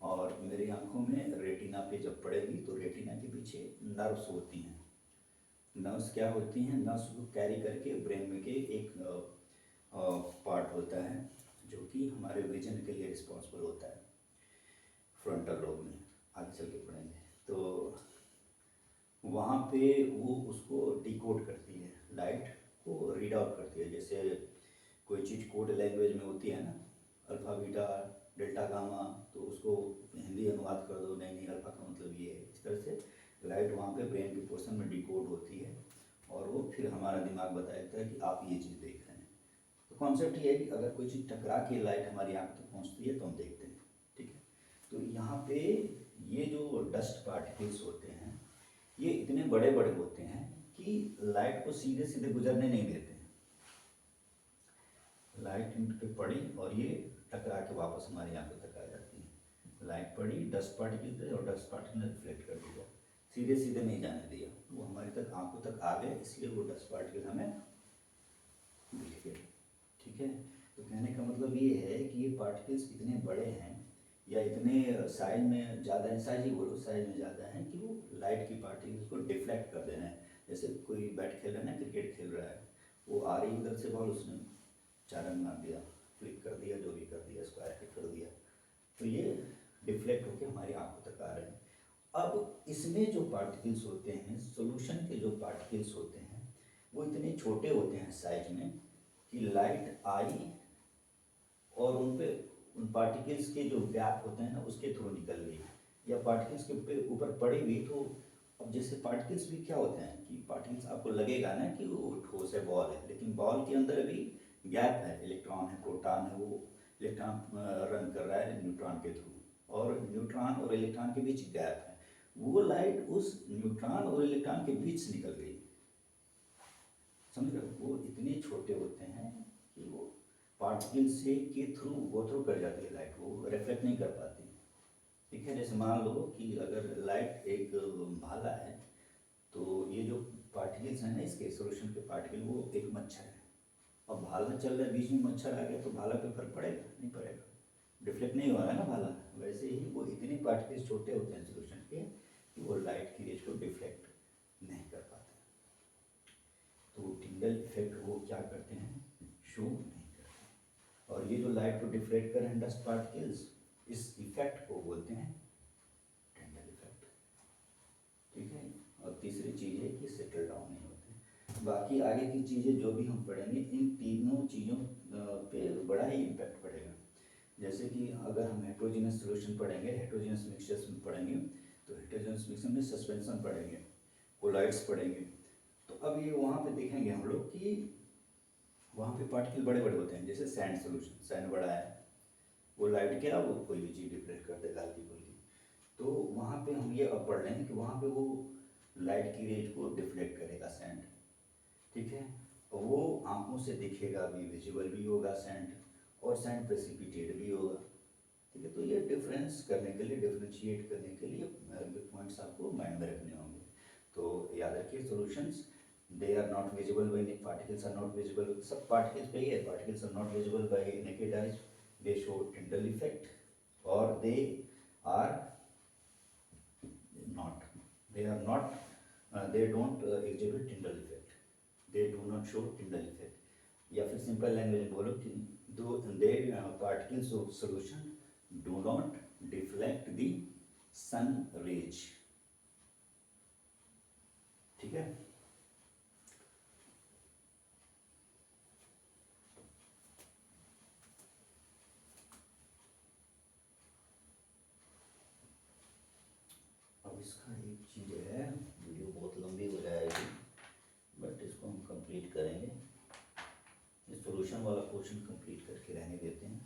और मेरी आंखों में रेटिना पे जब पड़ेगी तो रेटिना के पीछे नर्व्स होती हैं। नर्व्स क्या होती हैं, नर्व्स को कैरी करके ब्रेन में के एक पार्ट होता है जो कि हमारे विजन के लिए रिस्पॉन्सिबल होता है, फ्रंटल लोब में, आगे चल के पढ़ेंगे। तो वहाँ पे वो उसको डिकोड करती है, लाइट जैसे कोई चीज़ कोड लैंग्वेज में होती है ना, अल्फ़ा बीटा डेल्टा गामा, तो उसको हिंदी अनुवाद कर दो, नहीं नहीं अल्फ़ा का मतलब ये है। इस तरह से लाइट वहाँ पे ब्रेन के पोर्शन में डिकोड होती है और वो फिर हमारा दिमाग बता देता है कि आप ये चीज़ देख रहे हैं। तो कॉन्सेप्ट ये है कि अगर कोई चीज़ टकरा के लाइट हमारी आँख तक पहुँचती है तो हम देखते हैं, ठीक है। तो यहाँ पे ये जो डस्ट पार्टिकल्स होते हैं ये इतने बड़े बड़े होते हैं कि लाइट को सीधे सीधे गुजरने नहीं देते हैं। लाइट इन पे पड़ी और ये टकरा के वापस हमारी आंखों तक आ जाती है। लाइट पड़ी डस्ट पार्टिकल पे और डस्ट पार्टिकल ने रिफ्लेक्ट कर दिया, सीधे सीधे नहीं जाने दिया, वो हमारी तक आंखों तक आ गए, इसलिए वो डस्ट पार्टिकल हमें दिख गए, ठीक है। तो कहने का मतलब ये है कि ये पार्टिकल्स इतने बड़े हैं या इतने साइज में ज़्यादा है, साइज ही बोलो, साइज में ज़्यादा है कि वो लाइट की पार्टिकल्स को डिफ्लेक्ट कर दे रहे हैं। जैसे कोई बैट खेल रहा है ना, क्रिकेट खेल रहा है, वो आ रही उधर से बॉल, उसने 4 रन मार दिया, फ्लिक कर दिया, जो भी कर दिया, स्क्वायर हिट कर दिया, तो ये डिफ्लेक्ट होकर हमारी आंखों तक आ रहे हैं। अब इसमें जो पार्टिकल्स होते हैं, सोल्यूशन के जो पार्टिकल्स होते हैं वो इतने छोटे होते हैं साइज में कि लाइट आई और उन पार्टिकल्स के जो गैप होते हैं ना उसके थ्रू निकल गई, या पार्टिकल्स के ऊपर पड़ी हुई। तो अब जैसे पार्टिकल्स भी क्या होते हैं कि पार्टिकल्स आपको लगेगा ना कि वो ठोस है, बॉल है, लेकिन बॉल के अंदर भी गैप है, इलेक्ट्रॉन है, प्रोटॉन है, वो इलेक्ट्रॉन रन कर रहा है न्यूट्रॉन के थ्रू, और न्यूट्रॉन और इलेक्ट्रॉन के बीच गैप है। वो लाइट उस न्यूट्रॉन और इलेक्ट्रॉन के बीच से निकल गई, समझ रहे हो। वो इतने छोटे होते हैं कि वो पार्टिकल से के थ्रू गो थ्रू कर जाती है लाइट, वो रिफ्लेक्ट नहीं कर पाती, ठीक है। जैसे मान लो कि अगर लाइट एक भाला है, तो ये जो पार्टिकल्स हैं ना इसके सोल्यूशन के पार्टिकल, वो एक मच्छर है, और भाला चल रहा है, बीच में मच्छर आ गया तो भाला पे फर्क पड़ेगा? नहीं पड़ेगा, डिफ्लेक्ट नहीं हो रहा है ना भाला। वैसे ही वो इतने पार्टिकल्स छोटे होते हैं सोल्यूशन के कि वो लाइट की रेज को डिफ्लेक्ट नहीं कर पाते, तो टिंडल इफेक्ट वो क्या करते हैं, शो नहीं करते। और ये जो लाइट को डिफ्लेक्ट कर रहे हैं डस्ट पार्टिकल्स, इस इफेक्ट को बोलते हैं टिंडल इफेक्ट, ठीक है। और तीसरी चीज़ है कि सेटल डाउन नहीं होते। बाकी आगे की चीज़ें जो भी हम पढ़ेंगे, इन तीनों चीज़ों पे बड़ा ही इम्पैक्ट पड़ेगा। जैसे कि अगर हम हेट्रोजीनियस सॉल्यूशन पढ़ेंगे, हेट्रोजीनियस मिक्सचर्स में पढ़ेंगे, तो हेट्रोजीनियस मिक्सचर में सस्पेंशन पढ़ेंगे, कोलाइड्स पढ़ेंगे। तो अब ये वहाँ पे देखेंगे हम लोग कि वहाँ पे पार्टिकल बड़े बड़े होते हैं। जैसे सैंड सॉल्यूशन, सैंड बड़ा है, वो लाइट क्या, वो कोई भी चीज़ डिफ्लेक्ट कर देगा हल्की फुल्की। तो वहाँ पे हम ये अब पढ़ रहे हैं कि वहाँ पे वो लाइट की रेज को डिफ्लेक्ट करेगा सैंड, ठीक है। और वो आंखों से दिखेगा भी, विजिबल भी होगा सैंड, और सैंड प्रेसिपिटेट भी होगा, ठीक है। तो ये डिफरेंस करने के लिए, डिफ्रेंशिएट करने के लिए ये पॉइंट्स आपको माइंड में रखने होंगे। तो याद रखिए, solutions they are not visible by, particles are not visible, सब पार्टिकल्स पे ही है, particles are not visible by naked eyes, they show Tyndall effect, और they are not, they are not, they don't exhibit Tyndall effect, they do not show Tyndall effect। या फिर सिंपल लैंग्वेज में बोलो कि दो they particles of solution do not deflect the sun rays, ठीक है। अब इसका एक चीज़ है, वीडियो बहुत लंबी हो जाएगी, बट इसको हम कंप्लीट करेंगे, इस सॉल्यूशन वाला पोर्शन कंप्लीट करके रहने देते हैं।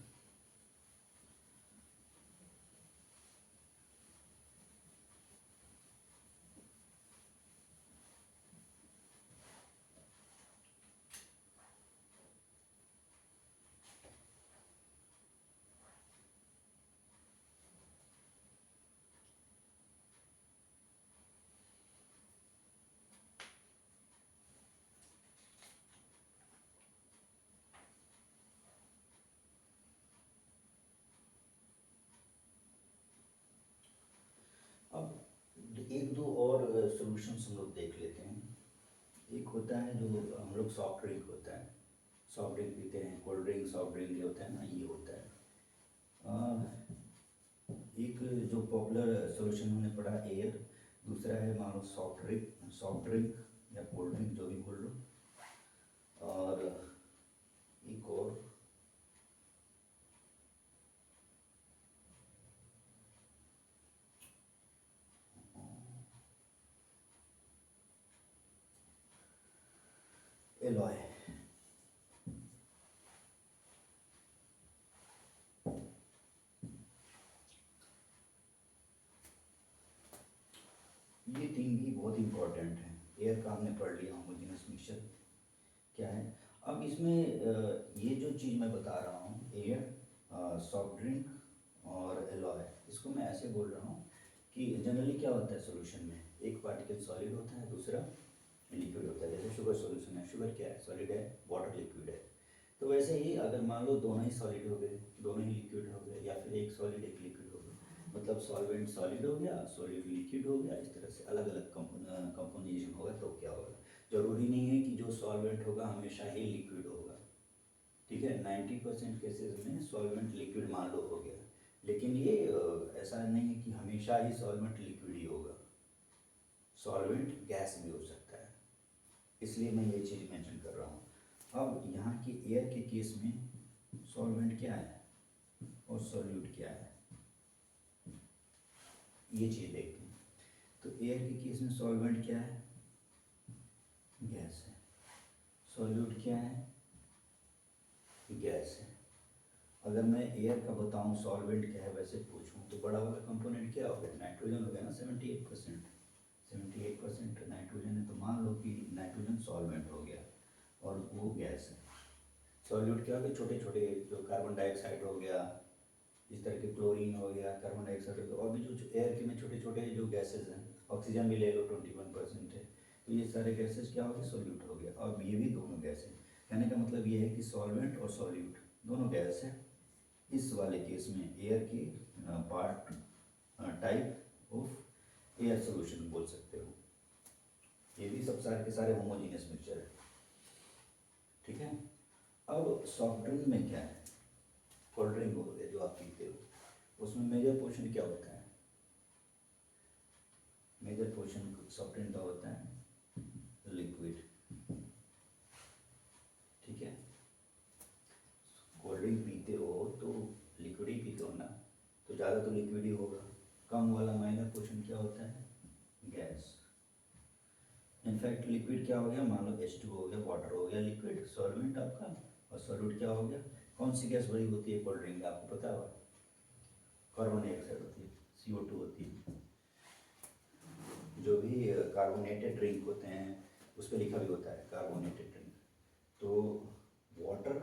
अब एक दो और सॉल्यूशंस हम लोग देख लेते हैं। एक होता है जो हम लोग सॉफ्ट ड्रिंक होता है, सॉफ्ट ड्रिंक पीते हैं, कोल्ड ड्रिंक सॉफ्ट ड्रिंक जो होता है ना, ये होता है। एक जो पॉपुलर सॉल्यूशन हमने पढ़ा एयर, दूसरा है मान लो सॉफ्ट ड्रिंक या कोल्ड ड्रिंक, जो भी बोल लो। और एलॉय। ये तीन भी बहुत इंपॉर्टेंट है। एयर का हमने पढ़ लिया, होमोजेनियस मिक्सचर क्या है। अब इसमें ये जो चीज़ मैं बता रहा हूँ, एयर, सॉफ्ट ड्रिंक और एलॉय, इसको मैं ऐसे बोल रहा हूँ कि जनरली क्या होता है सॉल्यूशन में, एक पार्टिकल सॉलिड होता है, दूसरा लिक्विड होता है। जैसे शुगर सॉल्यूशन है, शुगर क्या है, सॉलिड है, वाटर लिक्विड है। तो वैसे ही अगर मान लो दोनों ही सॉलिड हो गए, दोनों ही लिक्विड हो गए, या फिर एक सॉलिड एक लिक्विड हो गया, मतलब सॉल्वेंट सॉलिड हो गया, सॉलिड लिक्विड हो गया, इस तरह से अलग अलग कंपोजिशन होगा तो क्या होगा। जरूरी नहीं है कि जो सॉल्वेंट होगा हमेशा ही लिक्विड होगा, ठीक है। 90% केसेस में सॉल्वेंट लिक्विड मान लो हो गया, लेकिन ये ऐसा नहीं है कि हमेशा ही सॉल्वेंट लिक्विड ही होगा, सॉल्वेंट गैस भी हो सकता है, इसलिए मैं ये चीज़ मेंशन कर रहा हूँ। अब यहाँ की एयर के केस में सॉल्वेंट क्या है और सॉल्यूट क्या है, ये चीज़ देखते हैं। तो एयर के केस में सॉल्वेंट क्या है, गैस है, सॉल्यूट क्या है, गैस है। अगर मैं एयर का बताऊं सॉल्वेंट क्या है वैसे पूछूं तो बड़ा वाला कंपोनेंट क्या हो गया, नाइट्रोजन हो गया ना, 78%। 78% नाइट्रोजन है, तो मान लो कि नाइट्रोजन सॉल्वेंट हो गया और वो गैस है। सॉल्यूट क्या हो गया, छोटे छोटे जो कार्बन डाइऑक्साइड हो गया, इस तरह के क्लोरीन हो गया, कार्बन डाइऑक्साइड हो गया, और भी जो एयर के में छोटे छोटे जो गैसेज हैं, ऑक्सीजन भी ले लो 21% है, तो ये सारे गैसेज क्या हो गए, सॉल्यूट हो गया। और ये भी दोनों गैस है। कहने का मतलब ये है कि सॉल्वेंट और सॉल्यूट दोनों गैस है। इस वाले केस में एयर की part type of air solution बोल सकते हो। ये भी सब सारे के सारे होमोजेनियस मिक्सचर है, ठीक है। अब सॉफ्ट ड्रिंक में क्या है, कोल्ड ड्रिंक हो गया जो आप पीते हो, उसमें मेजर पोर्शन क्या होता है, मेजर पोर्शन सॉफ्ट ड्रिंक का होता है लिक्विड, ठीक है। कोल्ड ड्रिंक पीते हो तो लिक्विड ही पीते हो ना, तो ज़्यादा तो लिक्विड ही होगा। कम वाला माइनर पोर्शन क्या होता है, गैस। इनफैक्ट लिक्विड क्या हो गया, मान लो H2 हो गया, वाटर हो गया, लिक्विड सॉल्वेंट आपका, और सॉल्यूट क्या हो गया। कौन सी गैस बड़ी होती है कोल्ड ड्रिंक में, आपको पता होगा, कार्बन डाइऑक्साइड होती है, CO2 होती है। जो भी कार्बोनेटेड ड्रिंक होते हैं उस पर लिखा भी होता है कार्बोनेटेड ड्रिंक। तो वाटर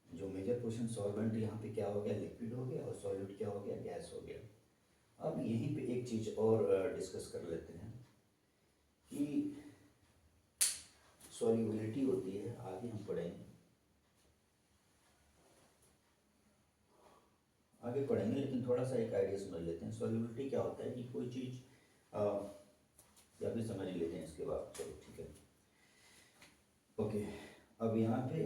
जो मेजर पोर्शन सॉल्वेंट, यहाँ पे क्या हो गया, लिक्विड हो गया, और सॉल्यूट क्या हो गया, गैस हो गया। अब यहीं पे एक चीज़ और डिस्कस कर लेते हैं कि सॉल्युबिलिटी होती है, आगे हम पढ़ेंगे, लेकिन थोड़ा सा एक आइडिया समझ लेते हैं। सॉल्युबिलिटी क्या होता है कि कोई चीज़ या फिर समझ लेते हैं इसके बाद, चलो ठीक है, ओके। अब यहाँ पे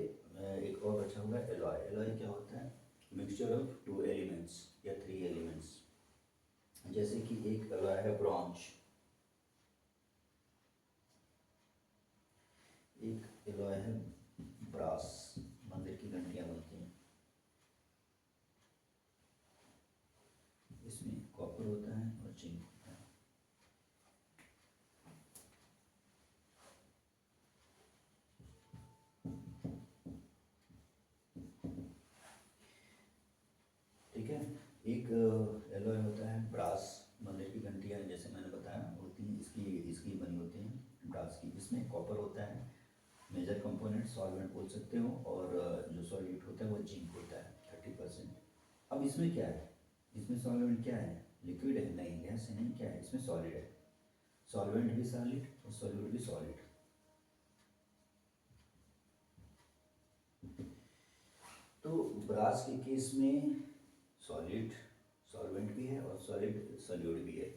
एक और अच्छा होगा एलॉय। एलॉय क्या होता है, मिक्सचर ऑफ 2 एलिमेंट्स या 3 एलिमेंट्स। जैसे कि एक एलॉय है ब्रॉन्ज, एक एलॉय है ब्रास, मंदिर की घंटियाँ बनती हैं, इसमें कॉपर होता है और जिंक होता है। ठीक है। एक एलॉय होता है ब्रास, मंदिर की घंटियाँ जैसे मैंने बताया होती हैं, इसकी इसकी बनी होती हैं ब्रास की। इसमें कॉपर होता है, मेजर कंपोनेंट सॉल्वेंट बोल सकते हो, और जो सॉल्यूट होता है वो जिंक होता है 30%। अब इसमें क्या है, इसमें सॉल्वेंट क्या है, लिक्विड है, नहीं गैस है, नहीं, क्या है, इसमें सॉलिड है। सॉल्वेंट भी सॉलिड और सॉल्यूट भी सॉलिड। तो ब्रास के केस में सॉलिड सॉल्वेंट भी है और सॉलिड सॉल्यूट भी है।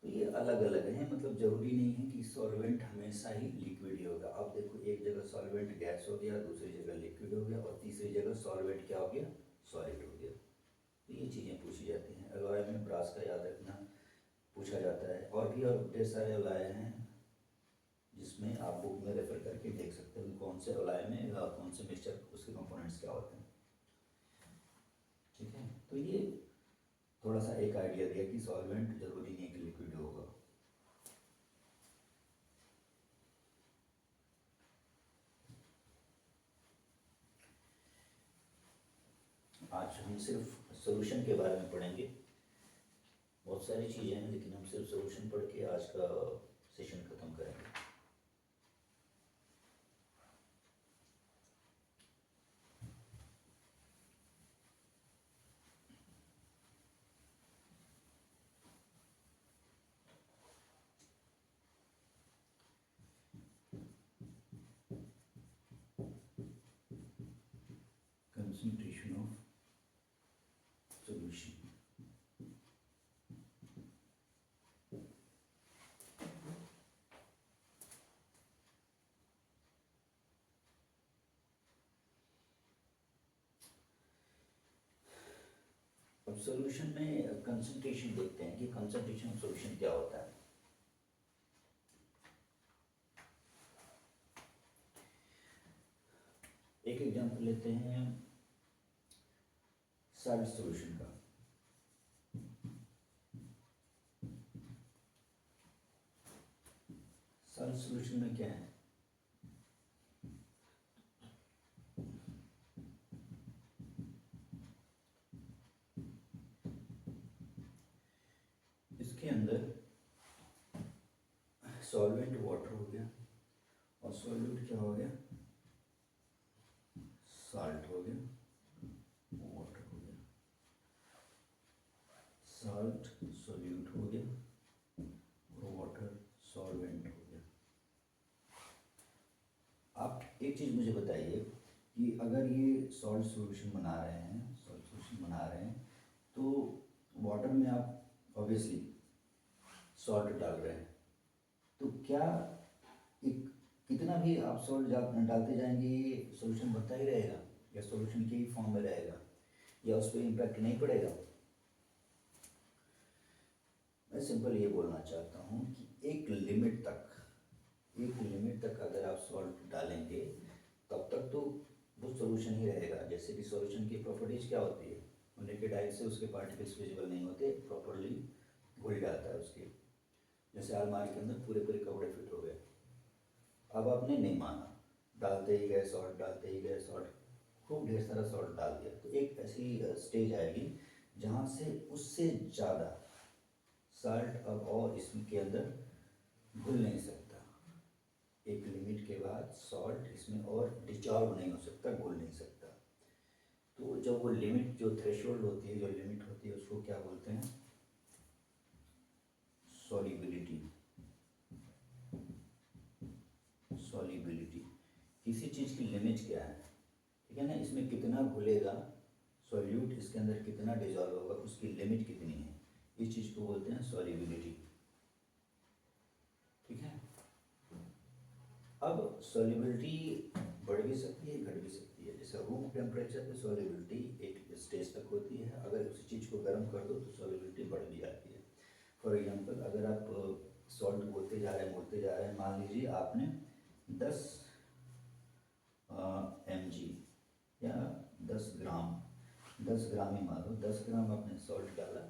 तो ये अलग अलग है, मतलब जरूरी नहीं है कि सॉल्वेंट हमेशा ही लिक्विड ही होगा। अब देखो एक जगह सॉल्वेंट गैस हो गया, दूसरी जगह लिक्विड हो गया, और तीसरी जगह सॉल्वेंट क्या हो गया, सॉलिड हो गया। तो ये चीज़ें पूछी जाती हैं एलॉय में, ब्रास का याद रखना पूछा जाता है। और भी और ढेर सारे एलॉय हैं जिसमें आप बुक में रेफर करके देख सकते हो कि कौन से एलॉय में कौन से मिक्सचर उसके कंपोनेंट्स क्या होते हैं, ठीक है। तो ये थोड़ा सा एक आइडिया दिया कि सॉल्वेंट जरूरी नहीं है कि लिक्विड होगा। हम सिर्फ सॉल्यूशन के बारे में पढ़ेंगे। बहुत सारी चीज़ें हैं लेकिन हम सिर्फ सॉल्यूशन पढ़ के आज का सेशन ख़त्म करेंगे। Concentration of solution. अब सॉल्यूशन में कंसंट्रेशन देखते हैं कि कंसंट्रेशन ऑफ सॉल्यूशन क्या होता है। एक एग्जांपल लेते हैं सॉल्ट सॉल्यूशन का। सॉल्ट सॉल्यूशन में क्या है, इसके अंदर सॉल्वेंट वाटर हो गया और सॉल्यूट क्या हो गया, साल्ट हो गया, वाटर हो गया, साल्ट सॉल्यूट हो गया और वाटर सॉल्वेंट हो गया। आप एक चीज़ मुझे बताइए कि अगर ये सॉल्ट सॉल्यूशन बना रहे हैं, सॉल्ट सॉल्यूशन बना रहे हैं, तो वाटर में आप ऑब्वियसली सॉल्ट डाल रहे हैं, तो क्या एक कितना भी आप सॉल्ट डालते जाएंगे ये सॉल्यूशन बनता ही रहेगा या सॉल्यूशन के ही फॉर्म में रहेगा या उस पर इम्पैक्ट नहीं पड़ेगा? मैं सिंपल ये बोलना चाहता हूँ कि एक लिमिट तक अगर आप सॉल्ट डालेंगे तब तक तो वो सॉल्यूशन ही रहेगा। जैसे कि सॉल्यूशन की प्रॉपर्टीज क्या होती है, नेकेड आई से उसके पार्टिकल्स विजिबल नहीं होते, प्रॉपरली घुल जाता है उसके। जैसे अलमारी के अंदर पूरे पूरे कपड़े फिट हो गए, अब आपने नहीं माना, डालते ही गए सॉल्ट, डालते ही गए सॉल्ट, खूब ढेर सारा सॉल्ट डाल दिया, तो एक ऐसी स्टेज आएगी जहाँ से उससे ज़्यादा सॉल्ट अब और इसके अंदर घुल नहीं सकता। एक लिमिट के बाद सॉल्ट इसमें और डिजॉल्व नहीं हो सकता, घुल नहीं सकता। तो जब वो लिमिट, जो थ्रेशोल्ड होती है, जो लिमिट होती है, उसको क्या बोलते हैं, सॉल्युबिलिटी। सॉल्युबिलिटी, किसी चीज़ की लिमिट क्या है, ठीक है ना, इसमें कितना घुलेगा सॉल्यूट, इसके अंदर कितना डिजॉल्व होगा, उसकी लिमिट कितनी है, इस चीज़ को बोलते हैं सॉल्युबिलिटी। ठीक है। अब सॉल्युबिलिटी बढ़ भी सकती है, घट भी सकती है। जैसे रूम टेम्परेचर पे सॉल्युबिलिटी एक स्टेज तक होती है, अगर उसी चीज़ को गर्म कर दो तो सॉल्युबिलिटी बढ़ भी जाती है। फॉर एग्जांपल, अगर आप सॉल्ट बोलते जा रहे हैं, मान लीजिए आपने 10 mg या 10 ग्राम ही मान लो, 10 ग्राम आपने सॉल्ट डाला।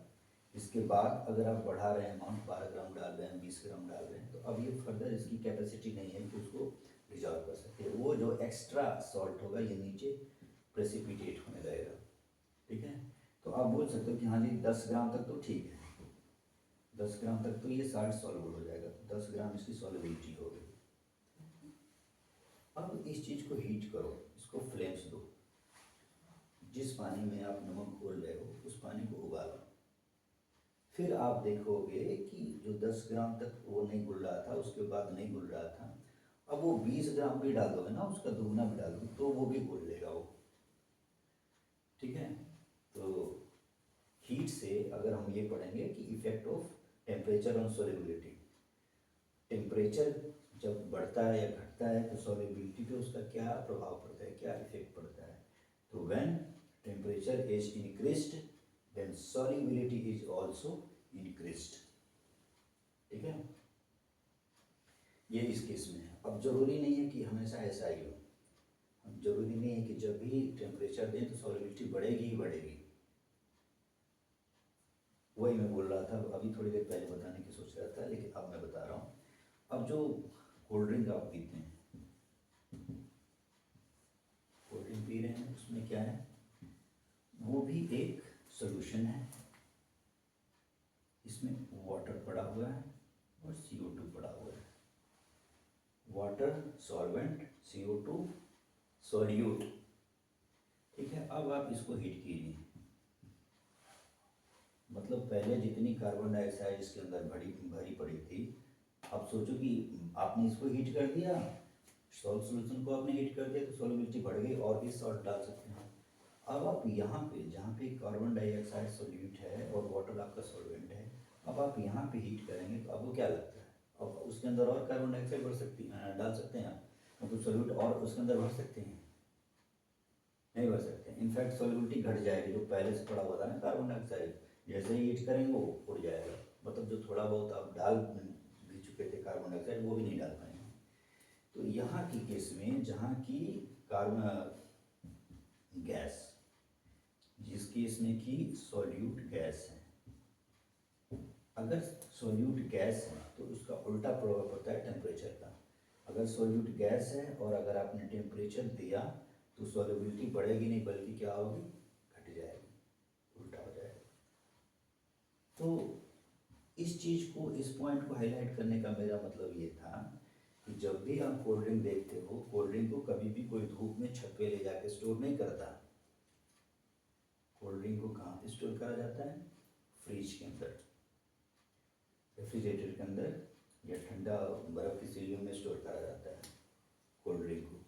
इसके बाद अगर आप बढ़ा रहे हैं अमाउंट, 12 ग्राम डाल रहे हैं, 20 ग्राम डाल रहे हैं, तो अब ये फर्दर इसकी कैपेसिटी नहीं है कि उसको रिजॉल्व कर सकते। वो जो एक्स्ट्रा सॉल्ट होगा ये नीचे प्रेसिपिटेट होने लगेगा। ठीक है, तो आप बोल सकते हो कि हाँ जी 10 ग्राम तक तो ठीक है, 10 ग्राम तक तो ये साल्ट सॉल्युबल हो जाएगा, तो 10 ग्राम इसकी सॉल्युबिलिटी हो गई। अब इस चीज़ को हीट करो, इसको फ्लेम्स दो, जिस पानी में आप नमक घोल रहे हो उस पानी को उबालो। फिर आप देखोगे कि जो 10 ग्राम तक वो नहीं घुल रहा था, उसके बाद नहीं घुल रहा था, अब वो 20 ग्राम भी डाल दोगे ना, उसका दुगना भी डाल दो तो वो भी घुल लेगा वो। ठीक है, तो हीट से अगर हम ये पढ़ेंगे कि effect of temperature on solubility, temperature जब बढ़ता है या घटता है तो सॉल्युबिलिटी पे उसका क्या प्रभाव पड़ता है, क्या इफेक्ट पड़ता है। तो when temperature is increased then solubility is also increased। ठीक है, ये इस केस में है। अब जरूरी नहीं है कि हमेशा ऐसा ही हो, जरूरी नहीं है कि जब भी टेम्परेचर दें तो सॉल्युबिलिटी बढ़ेगी ही बढ़ेगी। वही मैं बोल रहा था अभी थोड़ी देर पहले, बताने की सोच रहा था लेकिन अब मैं बता रहा हूँ। अब जो कोल्ड ड्रिंक आप पीते हैं, कोल्ड ड्रिंक पी रहे हैं, उसमें क्या है, वो भी एक सॉल्यूशन है। इसमें वाटर पड़ा हुआ है और CO2 पड़ा हुआ है। Water solvent, CO2 solute. ठीक है, अब आप इसको हीट कीजिए। मतलब पहले जितनी कार्बन डाइऑक्साइड इसके अंदर भरी पड़ी थी, अब सोचो कि आपने इसको हीट कर दिया, सॉल्ट सॉल्यूशन को आपने हीट कर दिया तो सॉल्युबिलिटी बढ़ गई और भी सॉल्ट डाल सकते हैं। अब आप यहाँ पे जहाँ पे कार्बन डाइऑक्साइड सॉल्यूट है और वाटर आपका सॉल्वेंट है, अब आप यहाँ पे हीट करेंगे तो आपको क्या लगता है, अब उसके अंदर और कार्बन डाइऑक्साइड डाल सकते हैं आप, मतलब सॉल्यूट और उसके अंदर भर सकते हैं? नहीं भर सकते। इनफैक्ट सॉल्युबिलिटी घट जाएगी। जो पहले से पड़ा हुआ था ना कार्बन डाइऑक्साइड, जैसे ही हीट करेंगे वो उड़ जाएगा। मतलब जो थोड़ा बहुत आप डाल भी चुके थे कार्बन डाइऑक्साइड वो भी नहीं डाल पाएंगे। तो यहाँ की केस में जहाँ की कार्बन गैस, जिस केस में कि सॉल्यूट गैस है, अगर सॉल्यूट गैस है तो उसका उल्टा प्रभाव पड़ता है टेम्परेचर का। अगर सॉल्यूट गैस है और अगर आपने टेम्परेचर दिया तो सॉल्युबिलिटी बढ़ेगी नहीं बल्कि क्या होगी, घट जाएगी, उल्टा हो जाएगा। तो इस चीज़ को, इस पॉइंट को हाईलाइट करने का मेरा मतलब ये था कि जब भी आप कोल्ड ड्रिंक देखते हो, कोल्ड ड्रिंक को कभी भी कोई धूप में छत पे ले जाके स्टोर नहीं करता। कोल्ड ड्रिंक को कहाँ पे स्टोर करा जाता है? फ्रिज के अंदर, रेफ्रिजरेटर के अंदर, या ठंडा बर्फ़ की सीलियों में स्टोर करा जाता है कोल्ड ड्रिंक को।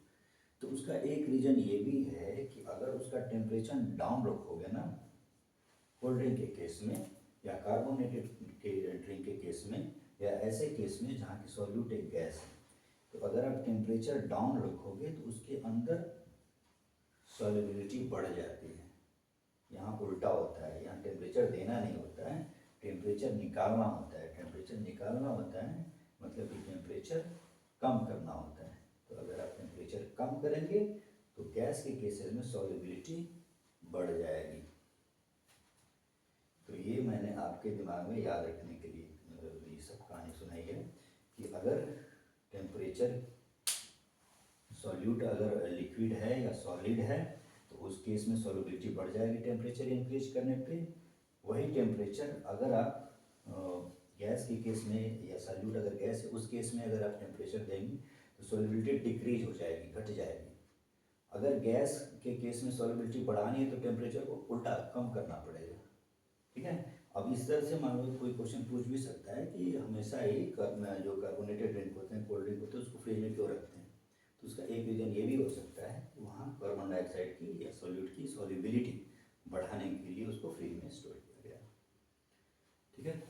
तो उसका एक रीज़न ये भी है कि अगर उसका टेम्परेचर डाउन रखोगे ना, कोल्ड ड्रिंक के केस में या कार्बोनेटेड के ड्रिंक के केस में या ऐसे केस में जहाँ की सॉल्यूट एक गैस है, तो अगर आप टेम्परेचर डाउन रखोगे तो उसके अंदर सॉल्युबिलिटी बढ़ जाती है। यहाँ उल्टा होता है, यहाँ टेम्परेचर देना नहीं होता है, टेम्परेचर निकालना होता है। टेम्परेचर निकालना होता है मतलब कि टेम्परेचर कम करना होता है। तो अगर आप टेम्परेचर कम करेंगे तो गैस के केसेस में सॉल्युबिलिटी बढ़ जाएगी। तो ये मैंने आपके दिमाग में याद रखने के लिए ये सब कहानी सुनाई है कि अगर टेम्परेचर सॉल्यूट अगर लिक्विड है या सॉलिड है तो उस केस में सॉल्युबिलिटी बढ़ जाएगी टेम्परेचर इंक्रीज करने पे। वही टेम्परेचर अगर आप गैस के केस में या सॉल्यूट अगर गैस है उस केस में अगर आप टेम्परेचर देंगे तो सॉल्युबिलिटी डिक्रीज हो जाएगी, घट जाएगी। अगर गैस के केस में सॉल्युबिलिटी बढ़ानी है तो टेम्परेचर को उल्टा कम करना पड़ेगा। ठीक है, अब इस तरह से मान लो कोई क्वेश्चन पूछ भी सकता है कि हमेशा ही जो कार्बोनेटेड ड्रिंक होते हैं, कोल्ड ड्रिंक होते हैं, उसको फ्रिज में क्यों रखते हैं? तो उसका एक रीज़न ये भी हो सकता है कि वहाँ कार्बन डाइऑक्साइड की या सॉल्यूट की सॉल्युबिलिटी बढ़ाने के लिए उसको फ्रिज में स्टोर किया गया। ठीक है,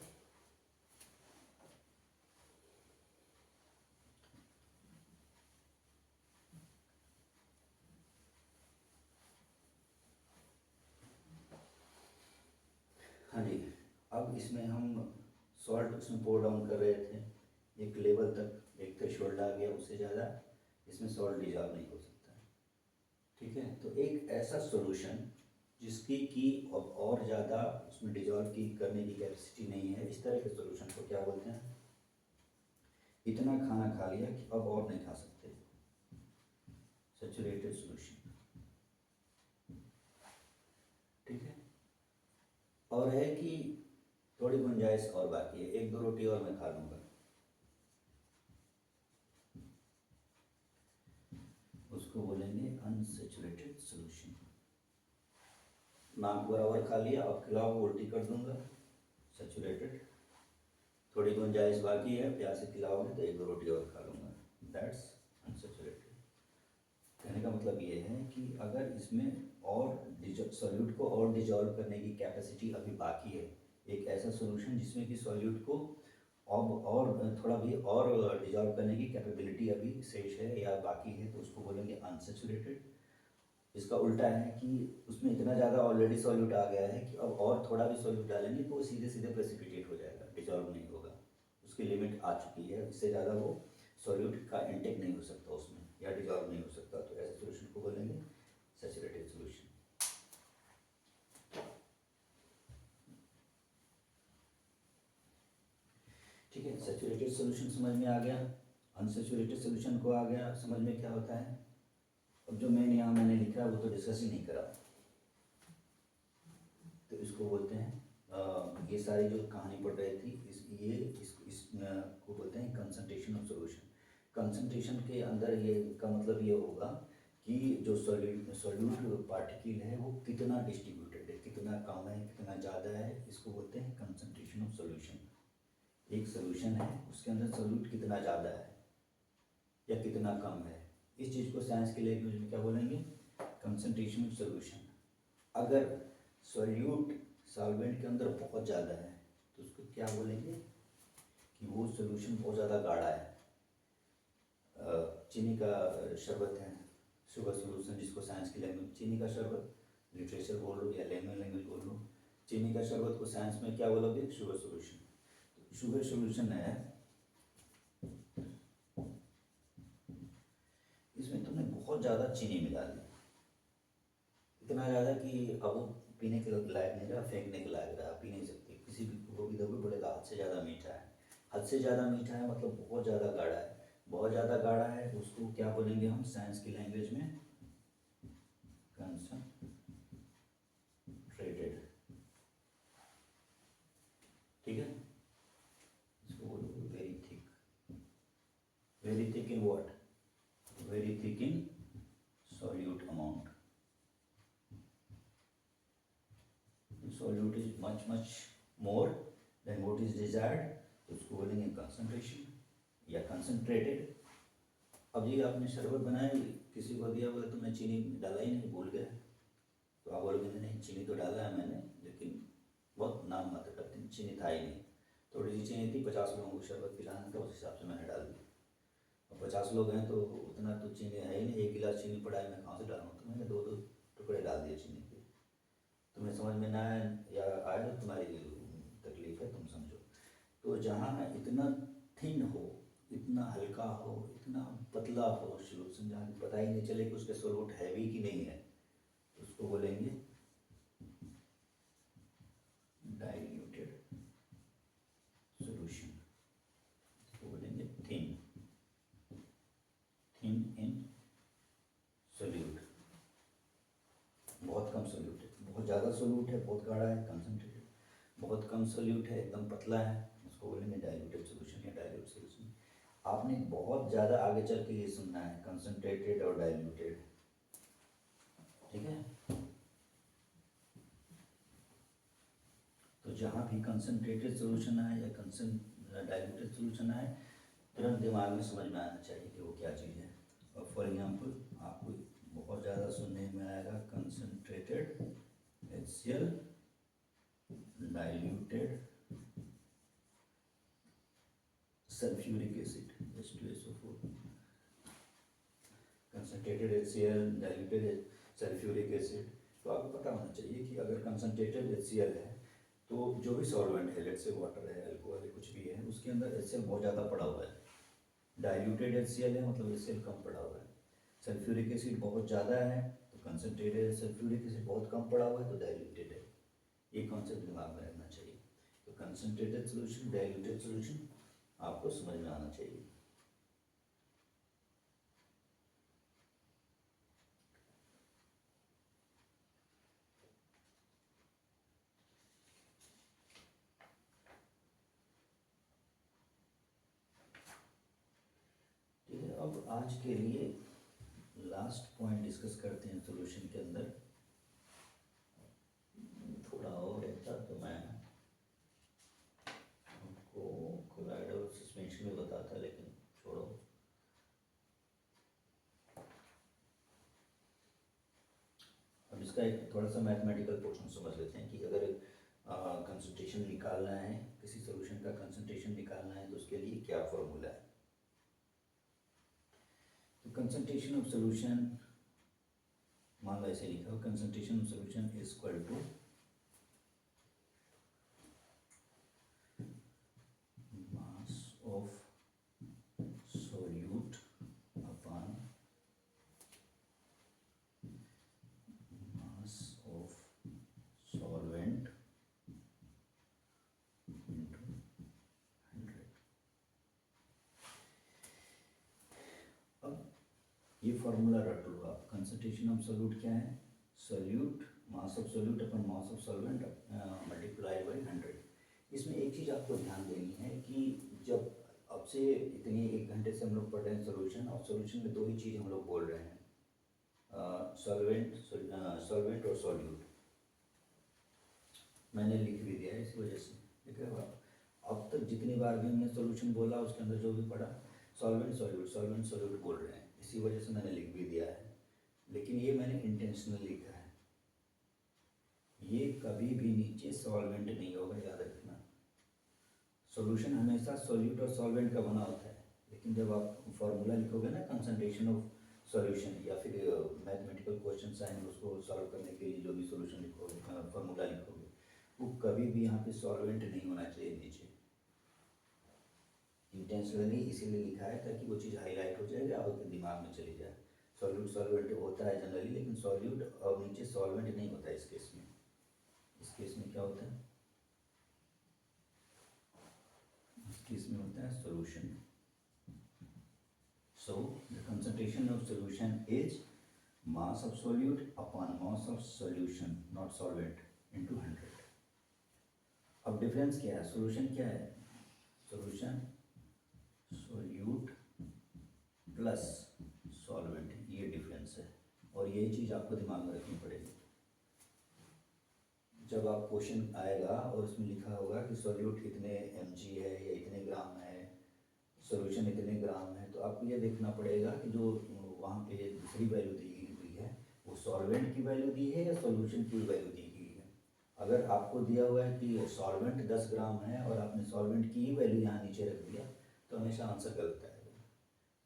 हाँ जी। अब इसमें हम सॉल्ट उसमें पोर डाउन कर रहे थे एक लेवल तक, एक थ्रेशोल्ड आ गया, उससे ज़्यादा इसमें सॉल्ट डिजॉल्व नहीं हो सकता। ठीक है, तो एक ऐसा सॉल्यूशन जिसकी की अब और ज़्यादा उसमें डिजॉल्व की करने की कैपेसिटी नहीं है, इस तरह के सॉल्यूशन को क्या बोलते हैं? इतना खाना खा लिया कि अब और नहीं खा सकते, सैचुरेटेड सॉल्यूशन। ठीक है, और है कि थोड़ी गुंजाइश और बाकी है, एक दो रोटी और मैं खा लूँगा, उसको बोलेंगे अनसैचुरेटेड सॉल्यूशन। नाक बराबर खा लिया, अब खिलाओ उल्टी कर दूंगा, सैचुरेटेड। थोड़ी गुंजाइश बाकी है, प्यास से खिलाओगे तो एक दो रोटी और खा लूँगा, दैट्स अनसैचुरेटेड। कहने का मतलब ये है कि अगर इसमें और सॉल्यूट को और डिजॉल्व करने की कैपेसिटी अभी बाकी है, एक ऐसा सॉल्यूशन जिसमें कि सॉल्यूट को अब और थोड़ा भी और डिजॉल्व करने की कैपेबिलिटी अभी शेष है या बाकी है, तो उसको बोलेंगे अनसैचुरेटेड। इसका उल्टा है कि उसमें इतना ज़्यादा ऑलरेडी सॉल्यूट आ गया है कि अब और थोड़ा भी सॉल्यूट डालेंगे तो वो सीधे सीधे प्रेसिपिटेट हो जाएगा, डिजॉल्व नहीं होगा, उसकी लिमिट आ चुकी है, इससे ज़्यादा वो सॉल्यूट का इंटेक नहीं हो सकता उसमें या डिजॉल्व नहीं हो सकता। तो ऐसे सॉल्यूशन को बोलेंगे सैचुरेटेड सॉल्यूशन। ठीक है, सैचुरेटेड सॉल्यूशन समझ में आ गया। अनसैचुरेटेड सॉल्यूशन को आ गया समझ में क्या होता है। अब जो मैंने यहाँ लिखा है वो तो डिस्कस ही नहीं करा। तो इसको बोलते हैं ये सारी जो कहानी पढ़ रही थी इस को बोलते हैं कंसंट्रेशन ऑफ सॉल्यूशन। कंसंट्रेशन के अंदर ये का मतलब ये होगा कि जो सॉल्यूट पार्टिकल है वो कितना डिस्ट्रीब्यूटेड है, कितना कम है, कितना ज़्यादा है, इसको बोलते हैं कंसंट्रेशन ऑफ सॉल्यूशन। एक सॉल्यूशन है उसके अंदर सॉल्यूट कितना ज़्यादा है या कितना कम है, इस चीज़ को साइंस के लैंग्वेज में क्या बोलेंगे, कंसंट्रेशन ऑफ सॉल्यूशन। अगर सॉल्यूट सॉल्वेंट के अंदर बहुत ज़्यादा है तो उसको क्या बोलेंगे कि वो सॉल्यूशन बहुत ज़्यादा गाढ़ा है। चीनी का शरबत है, शुगर सॉल्यूशन जिसको साइंस की लैंग्वेज चीनी का शरबत, लिटरेचर बोल लो या लेमन लैंग्वेज बोल लो, चीनी का शरबत को साइंस में क्या बोलोगे, शुगर सॉल्यूशन। शुगर सॉल्यूशन है, इसमें तुमने बहुत ज़्यादा चीनी मिला दी, इतना ज़्यादा कि अब पीने के लायक नहीं रहा, फेंकने के लायक रहा, पी नहीं सकते, किसी भी को भी दोगे बोलेगा हद से ज़्यादा मीठा है। हद से ज़्यादा मीठा है मतलब बहुत ज़्यादा गाढ़ा है, बहुत ज़्यादा गाढ़ा है उसको क्या बोलेंगे हम साइंस की लैंग्वेज में, कंसंट्रेटेड। ठीक है, इसको बोलो very thick. Very thick in what, very thick in solute amount. Solute is much more than what is desired, तो उसको बोलेंगे कंसंट्रेशन या कंसंट्रेटेड। अब ये आपने शरबत बनाया, किसी को दिया, बोले तुमने चीनी डाला ही नहीं, भूल गए, तो आप बोलोगे नहीं चीनी तो डाला है मैंने, लेकिन बहुत नाम मात्र करते हैं, चीनी था ही नहीं, थोड़ी सी चीनी थी, 50 लोगों को शरबत पिलाना था, उस हिसाब से मैंने डाल दी। अब 50 लोग हैं तो उतना तो चीनी है ही नहीं, 1 गिलास चीनी पड़ा है, मैं कहाँ से डालूँ, तो मैंने 2-2 टुकड़े डाल दिए चीनी के। तुम्हें समझ में ना आए या आए तो तुम्हारी तकलीफ है, तुम समझो। तो जहाँ इतना थिन हो, इतना हल्का हो, इतना पतला हो सॉल्यूशन, जहाँ पता ही नहीं चले कि उसके सॉल्यूट हैवी कि नहीं है, तो उसको बोलेंगे डाइल्यूटेड सॉल्यूशन, इसको बोलेंगे थिन, थिन इन सॉल्यूट। बहुत कम सॉल्यूट है, बहुत ज़्यादा सॉल्यूट है, बहुत गाढ़ा है कंसंट्रेटेड, बहुत कम सॉल्यूट है, एकदम पतला है, उसको बोलेंगे डाइल्यूटेड सॉल्यूशन या डाइल्यूट सॉल्यूशन। आपने बहुत ज़्यादा आगे चल के ये सुनना है, कंसंट्रेटेड और डाइल्यूटेड। ठीक है, तो जहाँ भी कंसंट्रेटेड सॉल्यूशन आए या डाइल्यूटेड सॉल्यूशन आए, तुरंत दिमाग में समझ में आना चाहिए कि वो क्या चीज़ है। और फॉर एग्जांपल आपको बहुत ज़्यादा सुनने में आएगा concentrated HCl, diluted sulphuric acid H2SO4, concentrated HCl, diluted sulphuric acid. तो आपको पता होना चाहिए कि अगर कंसंट्रेटेड HCl है तो जो भी सॉल्वेंट है, लेट्स से वाटर है, अल्कोहल है, कुछ भी है, उसके अंदर HCl बहुत ज़्यादा पड़ा हुआ है। डाइल्यूटेड HCl है मतलब HCl कम पड़ा हुआ है। सल्फ्यूरिक एसिड बहुत ज़्यादा है तो कंसंट्रेटेड, सल्फ्यूरिक एसिड बहुत कम पड़ा हुआ है तो डाइल्यूटेड है। ये कॉन्सेप्ट दिमाग में रखना चाहिए। तो कंसंट्रेटेड सॉल्यूशन, डाइल्यूटेड सॉल्यूशन आपको समझ में आना चाहिए। ठीक है, अब आज के लिए लास्ट पॉइंट डिस्कस करते हैं सॉल्यूशन के अंदर। थोड़ा और रहता तो मैं आपको कोलाइड और सस्पेंशन में बताता, लेकिन छोड़ो। अब इसका एक थोड़ा सा मैथमेटिकल पोर्शन समझ लेते हैं कि अगर कंसंट्रेशन निकालना है, किसी सॉल्यूशन का कंसंट्रेशन निकालना है तो उसके लिए क्या फॉर्मूला है। तो कंसंट्रेशन ऑफ सॉल्यूशन, मान लो ऐसे लिखा हो, concentration of solution is equal to mass of solute upon mass of solvent into 100। अब ये फॉर्मूला रट लो आप। कंसंट्रेशन ऑफ सॉल्यूट क्या है, solute mass of solute upon mass of solvent multiply by 100। इसमें एक चीज़ आपको ध्यान देनी है कि जब अब से इतनी 1 घंटे से हम लोग पढ़ रहे हैं सोल्यूशन, और सोल्यूशन में दो ही चीज़ हम लोग बोल रहे हैं, सॉल्वेंट और सॉल्यूट। मैंने लिख भी दिया है इसी वजह से, ठीक है। अब तक जितनी बार भी हमने सॉल्यूशन बोला उसके अंदर जो भी पढ़ा सॉल्वेंट सॉल्यूट बोल रहे हैं, इसी वजह से मैंने लिख भी दिया है। लेकिन ये मैंने इंटेंशनली लिखा है, ये कभी भी नीचे सॉल्वेंट नहीं होगा, याद रखना। सॉल्यूशन हमेशा सॉल्यूट और सॉल्वेंट का बना होता है, लेकिन जब आप फॉर्मूला लिखोगे ना कंसंट्रेशन ऑफ सॉल्यूशन, या फिर मैथमेटिकल क्वेश्चन आएंगे उसको सॉल्व करने के लिए जो भी सॉल्यूशन लिखोगे, फॉर्मूला लिखोगे, वो कभी भी यहाँ पे सॉल्वेंट नहीं होना चाहिए नीचे। इंटेंशनली इसीलिए लिखा है ताकि वो चीज़ हाईलाइट हो जाएगा और आपके दिमाग में चली जाए। सॉल्यूट सॉल्वेंट होता है जनरली, लेकिन सॉल्यूट और नीचे सॉल्वेंट नहीं होता है इस केस में। इस केस में क्या होता है, इस केस में होता है solution. So the concentration of solution is mass of solute upon mass of solution, not solvent, into 100। अब डिफरेंस क्या है, सॉल्यूशन क्या है, सॉल्यूशन सोल्यूट प्लस सॉल्वेंट, ये डिफरेंस है। और ये चीज़ आपको दिमाग में रखनी पड़ेगी। जब आप क्वेश्चन आएगा और उसमें लिखा होगा कि सॉल्यूट इतने mg है या इतने ग्राम है, सॉल्यूशन इतने ग्राम है, तो आपको ये देखना पड़ेगा कि जो वहाँ पे दूसरी वैल्यू दी हुई है वो सॉल्वेंट की वैल्यू दी है या सॉल्यूशन की वैल्यू दी गई है। अगर आपको दिया हुआ है कि सॉल्वेंट 10 ग्राम है और आपने सॉल्वेंट की ही वैल्यू यहाँ नीचे रख दिया, तो हमेशा आंसर गलत आएगा।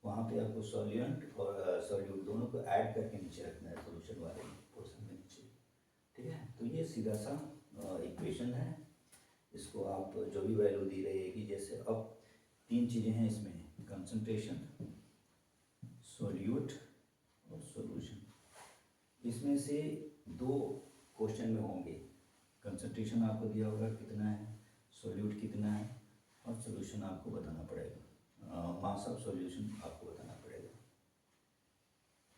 वहाँ पे आपको सॉल्वेंट और सॉल्यूट दोनों को ऐड करके नीचे रखना है, सोल्यूशन वाले पोर्शन में नीचे, ठीक है। तो ये सीधा सा इक्वेशन है, इसको आप जो भी वैल्यू दी रहेगी, जैसे अब 3 चीज़ें हैं इसमें, कंसंट्रेशन, सॉल्यूट और सॉल्यूशन। इसमें से 2 क्वेश्चन में होंगे, कंसंट्रेशन आपको दिया होगा कितना है, सॉल्यूट कितना है, और सॉल्यूशन आपको बताना पड़ेगा, मास ऑफ सॉल्यूशन आपको बताना पड़ेगा।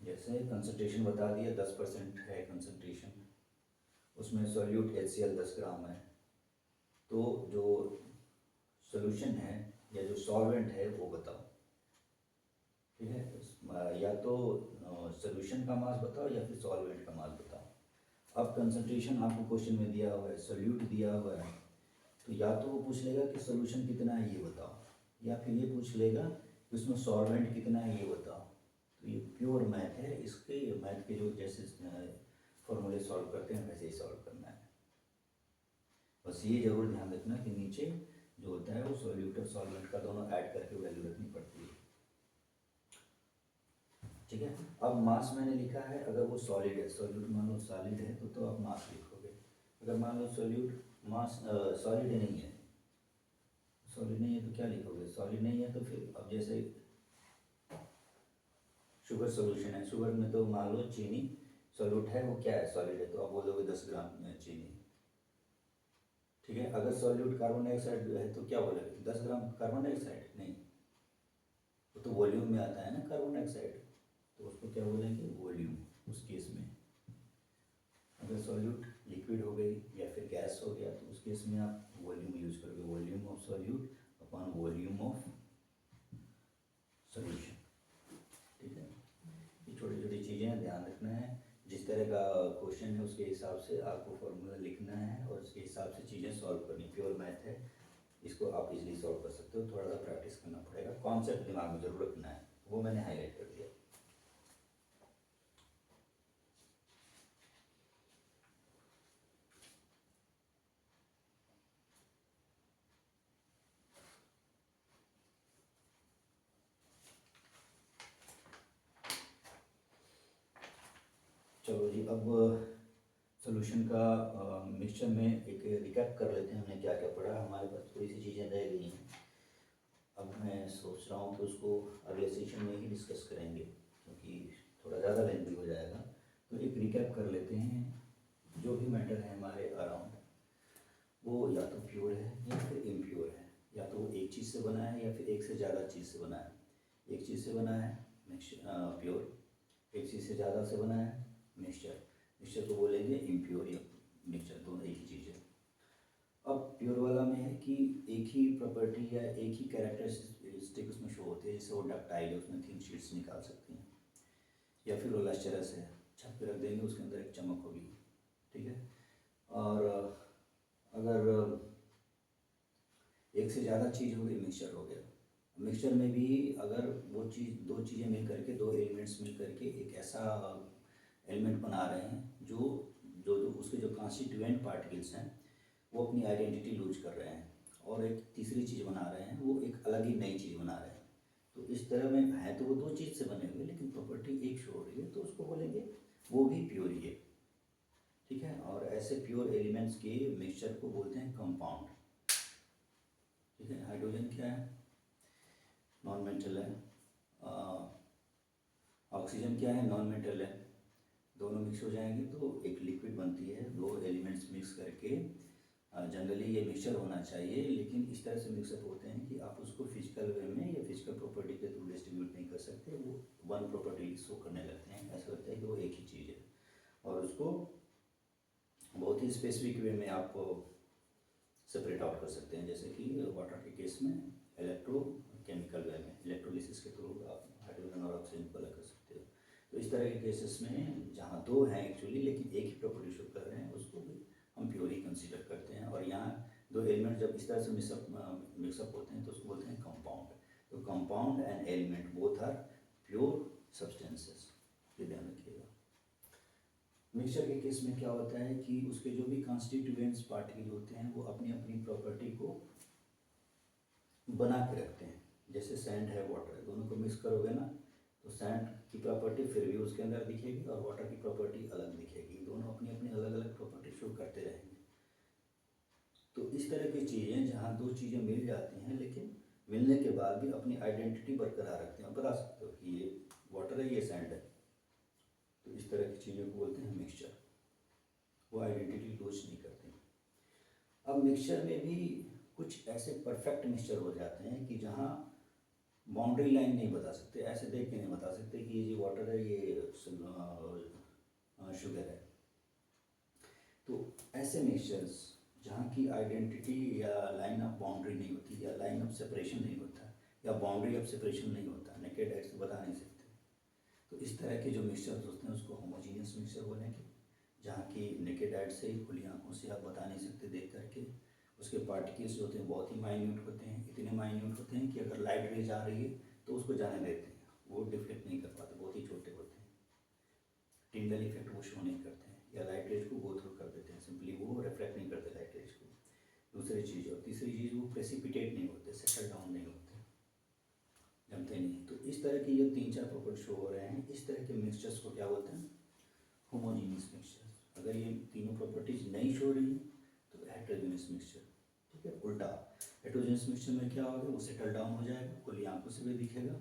जैसे कंसंट्रेशन बता दिया 10% है कंसंट्रेशन, उसमें सॉल्यूट HCl 10 ग्राम है, तो जो सॉल्यूशन है या जो सॉल्वेंट है वो बताओ, ठीक है। या तो सॉल्यूशन का मास बताओ या फिर सॉल्वेंट का मास बताओ। अब कंसंट्रेशन आपको क्वेश्चन में दिया हुआ है, सॉल्यूट दिया हुआ है, तो या तो वो पूछ लेगा कि सॉल्यूशन कितना है ये बताओ, या फिर ये पूछ लेगा कि उसमें सॉल्वेंट कितना है ये बताओ। तो ये प्योर मैथ है, इसके मैथ के जो जैसे फॉर्मूले सॉल्व करते हैं वैसे ही सॉल्व करना है। बस ये जरूर ध्यान रखना कि नीचे जो होता है वो सॉल्यूट और सॉल्वेंट का दोनों ऐड करके वैल्यू रखनी पड़ती है, ठीक है। अब मास मैंने लिखा है, अगर वो सॉलिड है, सॉल्यूट मान लो सॉलिड है तो आप मास लिखोगे। अगर मान लो सॉल्यूट मास सॉलिड नहीं है, सॉलिड नहीं है तो क्या लिखोगे, सॉलिड नहीं है तो फिर अब जैसे शुगर सॉल्यूशन है, शुगर में तो मान लो चीनी सॉल्यूट है, वो क्या है सॉलिड है, तो आप बोलोगे 10 ग्राम चीनी, ठीक है। अगर सॉल्यूट कार्बन डाइऑक्साइड है तो क्या बोलोगे, 10 ग्राम कार्बन डाइऑक्साइड, नहीं, वो तो वॉल्यूम में आता है ना कार्बन डाइऑक्साइड, तो उसको क्या बोलेंगे, वॉल्यूम। उस केस में अगर सॉल्यूट लिक्विड हो गई या फिर गैस हो गया, तो उस केस में आप वॉल्यूम यूज करोगे, volume of solute upon volume of solution, ठीक है। ये छोटी छोटी चीज़ें हैं, ध्यान रखना है। जिस तरह का क्वेश्चन है उसके हिसाब से आपको फॉर्मूला लिखना है और उसके हिसाब से चीज़ें सॉल्व करनी। प्योर मैथ है, इसको आप इजीली सॉल्व कर सकते हो, थोड़ा सा प्रैक्टिस करना पड़ेगा, कॉन्सेप्ट दिमाग में जरूर रखना है, वो मैंने हाईलाइट कर दिया। चलो जी, अब सॉल्यूशन का मिक्सचर में एक रिकैप कर लेते हैं, हमने क्या क्या पढ़ा। हमारे पास थोड़ी सी चीज़ें रह गई हैं, अब मैं सोच रहा हूँ कि उसको अगले सेशन में ही डिस्कस करेंगे, क्योंकि थोड़ा ज़्यादा लेंथी हो जाएगा। तो एक रिकैप कर लेते हैं, जो भी मैटर है हमारे अराउंड वो या तो प्योर है या फिर इम्प्योर है, या तो वो एक चीज़ से बना है या फिर एक से ज़्यादा चीज़ से बना है। एक चीज़ से बना है प्योर, एक चीज़ से ज़्यादा से बना है मिक्सचर। मिक्सचर को बोलेंगे इम्प्योर या मिक्सचर, दोनों एक ही चीज़ है। अब प्योर वाला में है कि एक ही प्रॉपर्टी या एक ही कैरेक्टरिस्टिक उसमें शो होती है, जैसे वो डक्टाइल है, उसमें थिन शीट्स निकाल सकती हैं, या फिर वो लस्टरस है, छत पे रख देंगे उसके अंदर एक चमक होगी, ठीक है। और अगर एक से ज़्यादा चीज़ हो गई, मिक्सचर हो गया। मिक्सचर में भी अगर वो चीज़, दो चीज़ें मिल करके, दो एलिमेंट्स मिल करके एक ऐसा एलिमेंट बना रहे हैं जो जो जो उसके जो कॉन्स्टिट्यूएंट पार्टिकल्स हैं वो अपनी आइडेंटिटी लूज कर रहे हैं, और एक तीसरी चीज़ बना रहे हैं, वो एक अलग ही नई चीज़ बना रहे हैं। तो इस तरह में है तो वो दो चीज़ से बने हुए, लेकिन प्रॉपर्टी एक शो हो रही है, तो उसको बोलेंगे वो भी प्योर ही है, ठीक है। और ऐसे प्योर एलिमेंट्स के मिक्सचर को बोलते हैं कंपाउंड, ठीक है। हाइड्रोजन क्या है, नॉन मेटल है। ऑक्सीजन क्या है, नॉन मेटल है। दोनों मिक्स हो जाएंगे तो एक लिक्विड बनती है, दो एलिमेंट्स मिक्स करके। जनरली ये मिक्सचर होना चाहिए, लेकिन इस तरह से मिक्सअप होते हैं कि आप उसको फिजिकल वे में या फिजिकल प्रॉपर्टी के थ्रू डिस्ट्रीब्यूट नहीं कर सकते, वो वन प्रॉपर्टी शो करने लगते हैं, ऐसा लगता है कि वो एक ही चीज़ है। और उसको बहुत ही स्पेसिफिक वे में आप सेपरेट आउट कर सकते हैं, जैसे कि वाटर के केस में इलेक्ट्रोकेमिकल वे में इलेक्ट्रोलिसिस के थ्रू आप हाइड्रोजन और ऑक्सीजन को अलग कर सकते हो। तो इस तरह के केसेस में जहाँ दो हैं एक्चुअली लेकिन एक ही प्रॉपर्टी शो कर रहे हैं, उसको भी हम प्योर ही कंसीडर करते हैं। और यहाँ दो एलिमेंट जब इस तरह से मिक्सअप होते हैं तो उसको बोलते हैं कंपाउंड। तो compound and element both are pure substances, ये ध्यान रखिएगा। मिक्सचर के केस में क्या होता है कि उसके जो भी कॉन्स्टिट्यूएंट्स पार्टिकल होते हैं वो अपनी अपनी प्रॉपर्टी को बना के रखते हैं। जैसे सैंड है, वाटर है, दोनों को मिक्स करोगे ना तो सैंड की प्रॉपर्टी फिर भी उसके अंदर दिखेगी और वाटर की प्रॉपर्टी अलग दिखेगी, दोनों अपनी अपनी अलग अलग प्रॉपर्टी शो करते रहेंगे। तो इस तरह की चीज़ें जहाँ दो चीज़ें मिल जाती हैं लेकिन मिलने के बाद भी अपनी आइडेंटिटी बरकरार रखते हैं, बता सकते हो कि ये वाटर है, ये सैंड है। तो इस तरह की चीज़ों को बोलते हैं मिक्सचर, वो आइडेंटिटी लूज नहीं करते। अब मिक्सचर में भी कुछ ऐसे परफेक्ट मिक्सचर हो जाते हैं कि जहाँ बाउंड्री लाइन नहीं बता सकते, ऐसे देख के नहीं बता सकते कि ये वाटर है, ये शुगर है। तो ऐसे मिक्सचर्स जहाँ की आइडेंटिटी या लाइन ऑफ बाउंड्री नहीं होती, या लाइन ऑफ सेपरेशन नहीं होता, या बाउंड्री ऑफ सेपरेशन नहीं होता, नेकेड ऐसे बता नहीं सकते। तो इस तरह के जो मिक्सचर्स होते हैं उसको होमोजीनियस मिक्सचर बोलेंगे, जहाँ की नेकेड ऐड से ही खुली आंखों से आप बता नहीं सकते देख करके। उसके पार्टिकल्स जो होते हैं बहुत ही माइन्यूट होते हैं, इतने माइन्यूट होते हैं कि अगर लाइट रेज आ रही है तो उसको जाने देते हैं, वो डिफ्लेक्ट नहीं कर पाते, बहुत ही छोटे होते हैं। टिंडल इफेक्ट वो शो नहीं करते हैं, या लाइट रेज को गो थ्रू कर देते हैं, सिंपली वो रिफ्लेक्ट नहीं करते लाइट रेज को। दूसरी चीज़, और तीसरी चीज़, वो प्रेसिपिटेट नहीं होते, सेटल डाउन नहीं होते, जमते नहीं। तो इस तरह की जो तीन चार प्रॉपर्टी शो हो रहे हैं, इस तरह के मिक्सचर्स को क्या बोलते हैं, होमोजीनियस मिक्सचर। अगर ये तीनों प्रॉपर्टीज नहीं शो रही तो हेटेरोजेनियस मिक्सचर, ठीक है। उल्टा हेटेरोजेनियस मिक्सचर में क्या होगा, वो सेटल डाउन हो जाएगा, खुली आंखों से भी दिखेगा,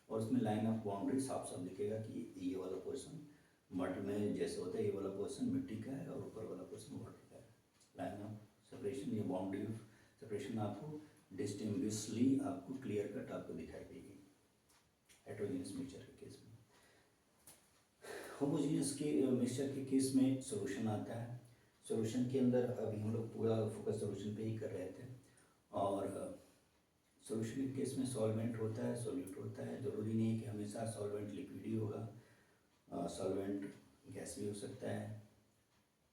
और उसमें लाइन ऑफ बाउंड्री साफ साफ दिखेगा कि ये वाला पोर्शन मड में जैसे होता है, ये वाला पोर्शन मिट्टी का है और ऊपर वाला पोर्शन वाटर का है। लाइन ऑफ सेपरेशन या बाउंड्री ऑफ सेपरेशन आपको डिस्टिंग्विशली, आपको क्लियर कट आपको दिखाई देगी हेटेरोजेनियस मिक्सचर के केस में। होमोजीनियस के मिक्सचर के केस में सॉल्यूशन आता है। सॉल्यूशन के अंदर अभी हम लोग पूरा फोकस सॉल्यूशन पे ही कर रहे थे, और सॉल्यूशन के केस में सॉल्वेंट होता है, सॉल्यूट होता है। ज़रूरी नहीं है कि हमेशा सॉल्वेंट लिक्विड ही होगा, सॉल्वेंट गैस भी हो सकता है,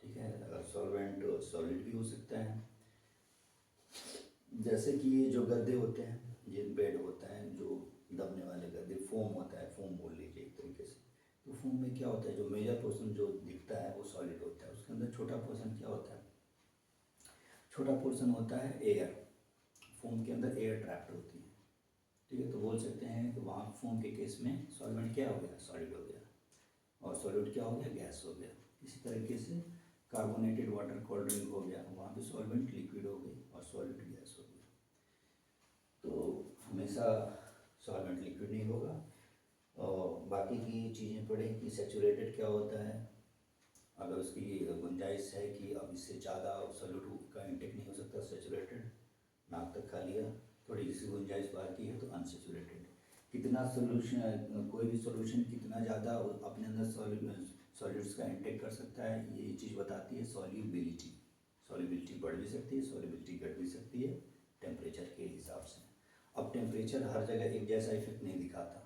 ठीक है। सॉल्वेंट सॉलिड भी हो सकता है। जैसे कि ये जो गद्दे होते हैं, ये बेड होता है, जो दबने वाले गद्दे, फोम होता है, फोम बोल लीजिए एक तरीके से। तो फोम में क्या होता है, जो मेजर पोर्शन जो दिखता है वो सॉलिड होता है, उसके अंदर छोटा पोर्शन क्या होता है, छोटा पोर्शन होता है एयर। फोम के अंदर एयर ट्रैप्ड होती है, ठीक है। तो बोल सकते हैं कि वहाँ फोम के केस में सॉल्वेंट क्या हो गया, सॉलिड हो गया, और सॉलिड क्या हो गया, गैस हो गया। इसी तरीके से कार्बोनेटेड वाटर कोल्ड ड्रिंक हो गया, वहाँ पे सॉल्वेंट लिक्विड हो गई और सॉलिड गैस हो गया। तो हमेशा सॉल्वेंट लिक्विड नहीं होगा। और बाकी की चीज़ें पढ़ें कि सैचुरेटेड क्या होता है, अगर उसकी गुंजाइश है कि अब इससे ज़्यादा सॉल्यूट का इंटेक नहीं हो सकता, सैचुरेटेड, नाक तक खा लिया, थोड़ी सी गुंजाइश बाकी है तो अनसैचुरेटेड। कितना सोल्यूशन, कोई भी सॉल्यूशन कितना ज़्यादा अपने अंदर सॉल्यूट्स का इंटेक कर सकता है। ये चीज़ बताती है सॉल्युबिलिटी। सॉल्युबिलिटी बढ़ भी सकती है, सॉल्युबिलिटी घट भी सकती है टेम्परेचर के हिसाब से। अब टेम्परेचर हर जगह एक जैसा इफेक्ट नहीं दिखाता,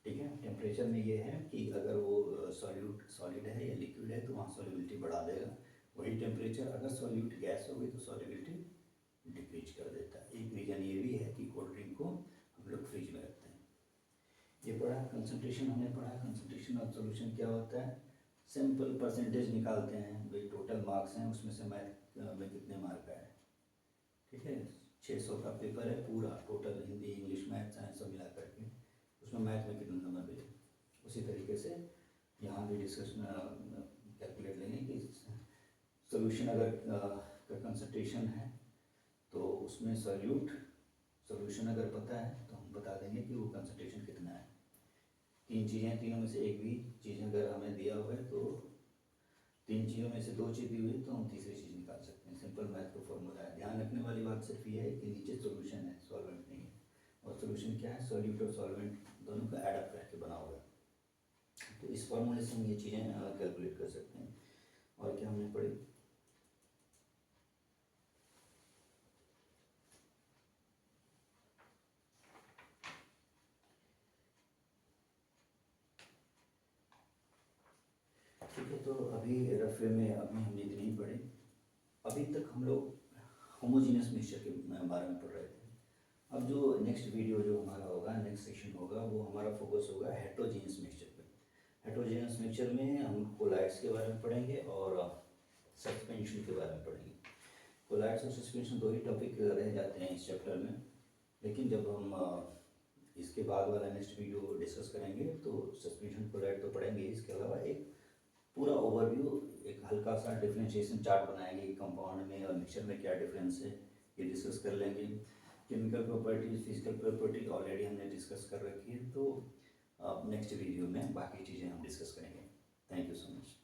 ठीक है। टेम्परेचर में ये है कि अगर वो सॉलिड है या लिक्विड है तो वहाँ सॉल्युबिलिटी बढ़ा देगा। वही टेम्परेचर अगर सॉल्यूट गैस हो गई तो सॉल्युबिलिटी डिक्रीज कर देता है। एक रीज़न ये भी है कि कोल्ड ड्रिंक को हम लोग फ्रिज में रखते हैं। ये पढ़ा कंसंट्रेशन, हमने पढ़ा कंसंट्रेशन ऑफ सॉल्यूशन क्या होता है। सिंपल परसेंटेज निकालते हैं भाई, टोटल मार्क्स हैं उसमें से मैथ में कितने मार्क आए, ठीक है। 600 का पेपर है पूरा, total Hindi English math science सब मिला करके, उसमें मैथ में कितने नंबर मिले। उसी तरीके से यहाँ भी डिस्कशन कैलकुलेट लेंगे कि सोल्यूशन अगर का कंसंट्रेशन है तो उसमें सोल्यूशन अगर पता है तो हम बता देंगे कि वो कंसंट्रेशन कितना है। तीन चीज़ें, तीनों में से एक भी चीज़ अगर हमें दिया हुआ है तो तीन चीज़ों में से दो चीज़ दी हुई है तो हम तीसरी चीज़ निकाल सकते हैं। सिंपल मैथ का फॉर्मूला है। ध्यान रखने वाली बात सिर्फ ये है कि नीचे सोल्यूशन है, सॉल्वेंट नहीं है। और सोल्यूशन क्या है, सॉल्यूट और सॉल्वेंट दोनों का एड अप करके बना हुआ है। तो इस फॉर्मूले से हम ये चीज़ें कैलकुलेट कर सकते हैं। और क्या हमने पढ़ी, ठीक है। तो अभी रफे में अभी हमने इतनी ही पढ़े। अभी तक हम लोग होमोजीनियस मिक्सचर के बारे में पढ़ रहे थे। अब जो नेक्स्ट वीडियो जो हमारा होगा, नेक्स्ट सेशन होगा, वो हमारा फोकस होगा हेट्रोजीनियस मिक्सचर पे। हेट्रोजीनियस मिक्सचर में हम कोलाइड्स के बारे में पढ़ेंगे और सस्पेंशन के बारे में पढ़ेंगे। कोलाइड्स और सस्पेंशन दो ही टॉपिक रह जाते हैं इस चैप्टर में, लेकिन जब हम इसके बाद वाला नेक्स्ट वीडियो डिस्कस करेंगे तो सस्पेंशन कोलाइड तो पढ़ेंगे, इसके अलावा एक पूरा ओवरव्यू, एक हल्का सा डिफरेंशिएशन चार्ट बनाएंगे कंपाउंड में और मिक्सचर में क्या डिफरेंस है ये डिस्कस कर लेंगे। Chemical properties, physical property already हमने डिस्कस कर रखी है, तो अब नेक्स्ट वीडियो में बाकी चीज़ें हम डिस्कस करेंगे। Thank you so much.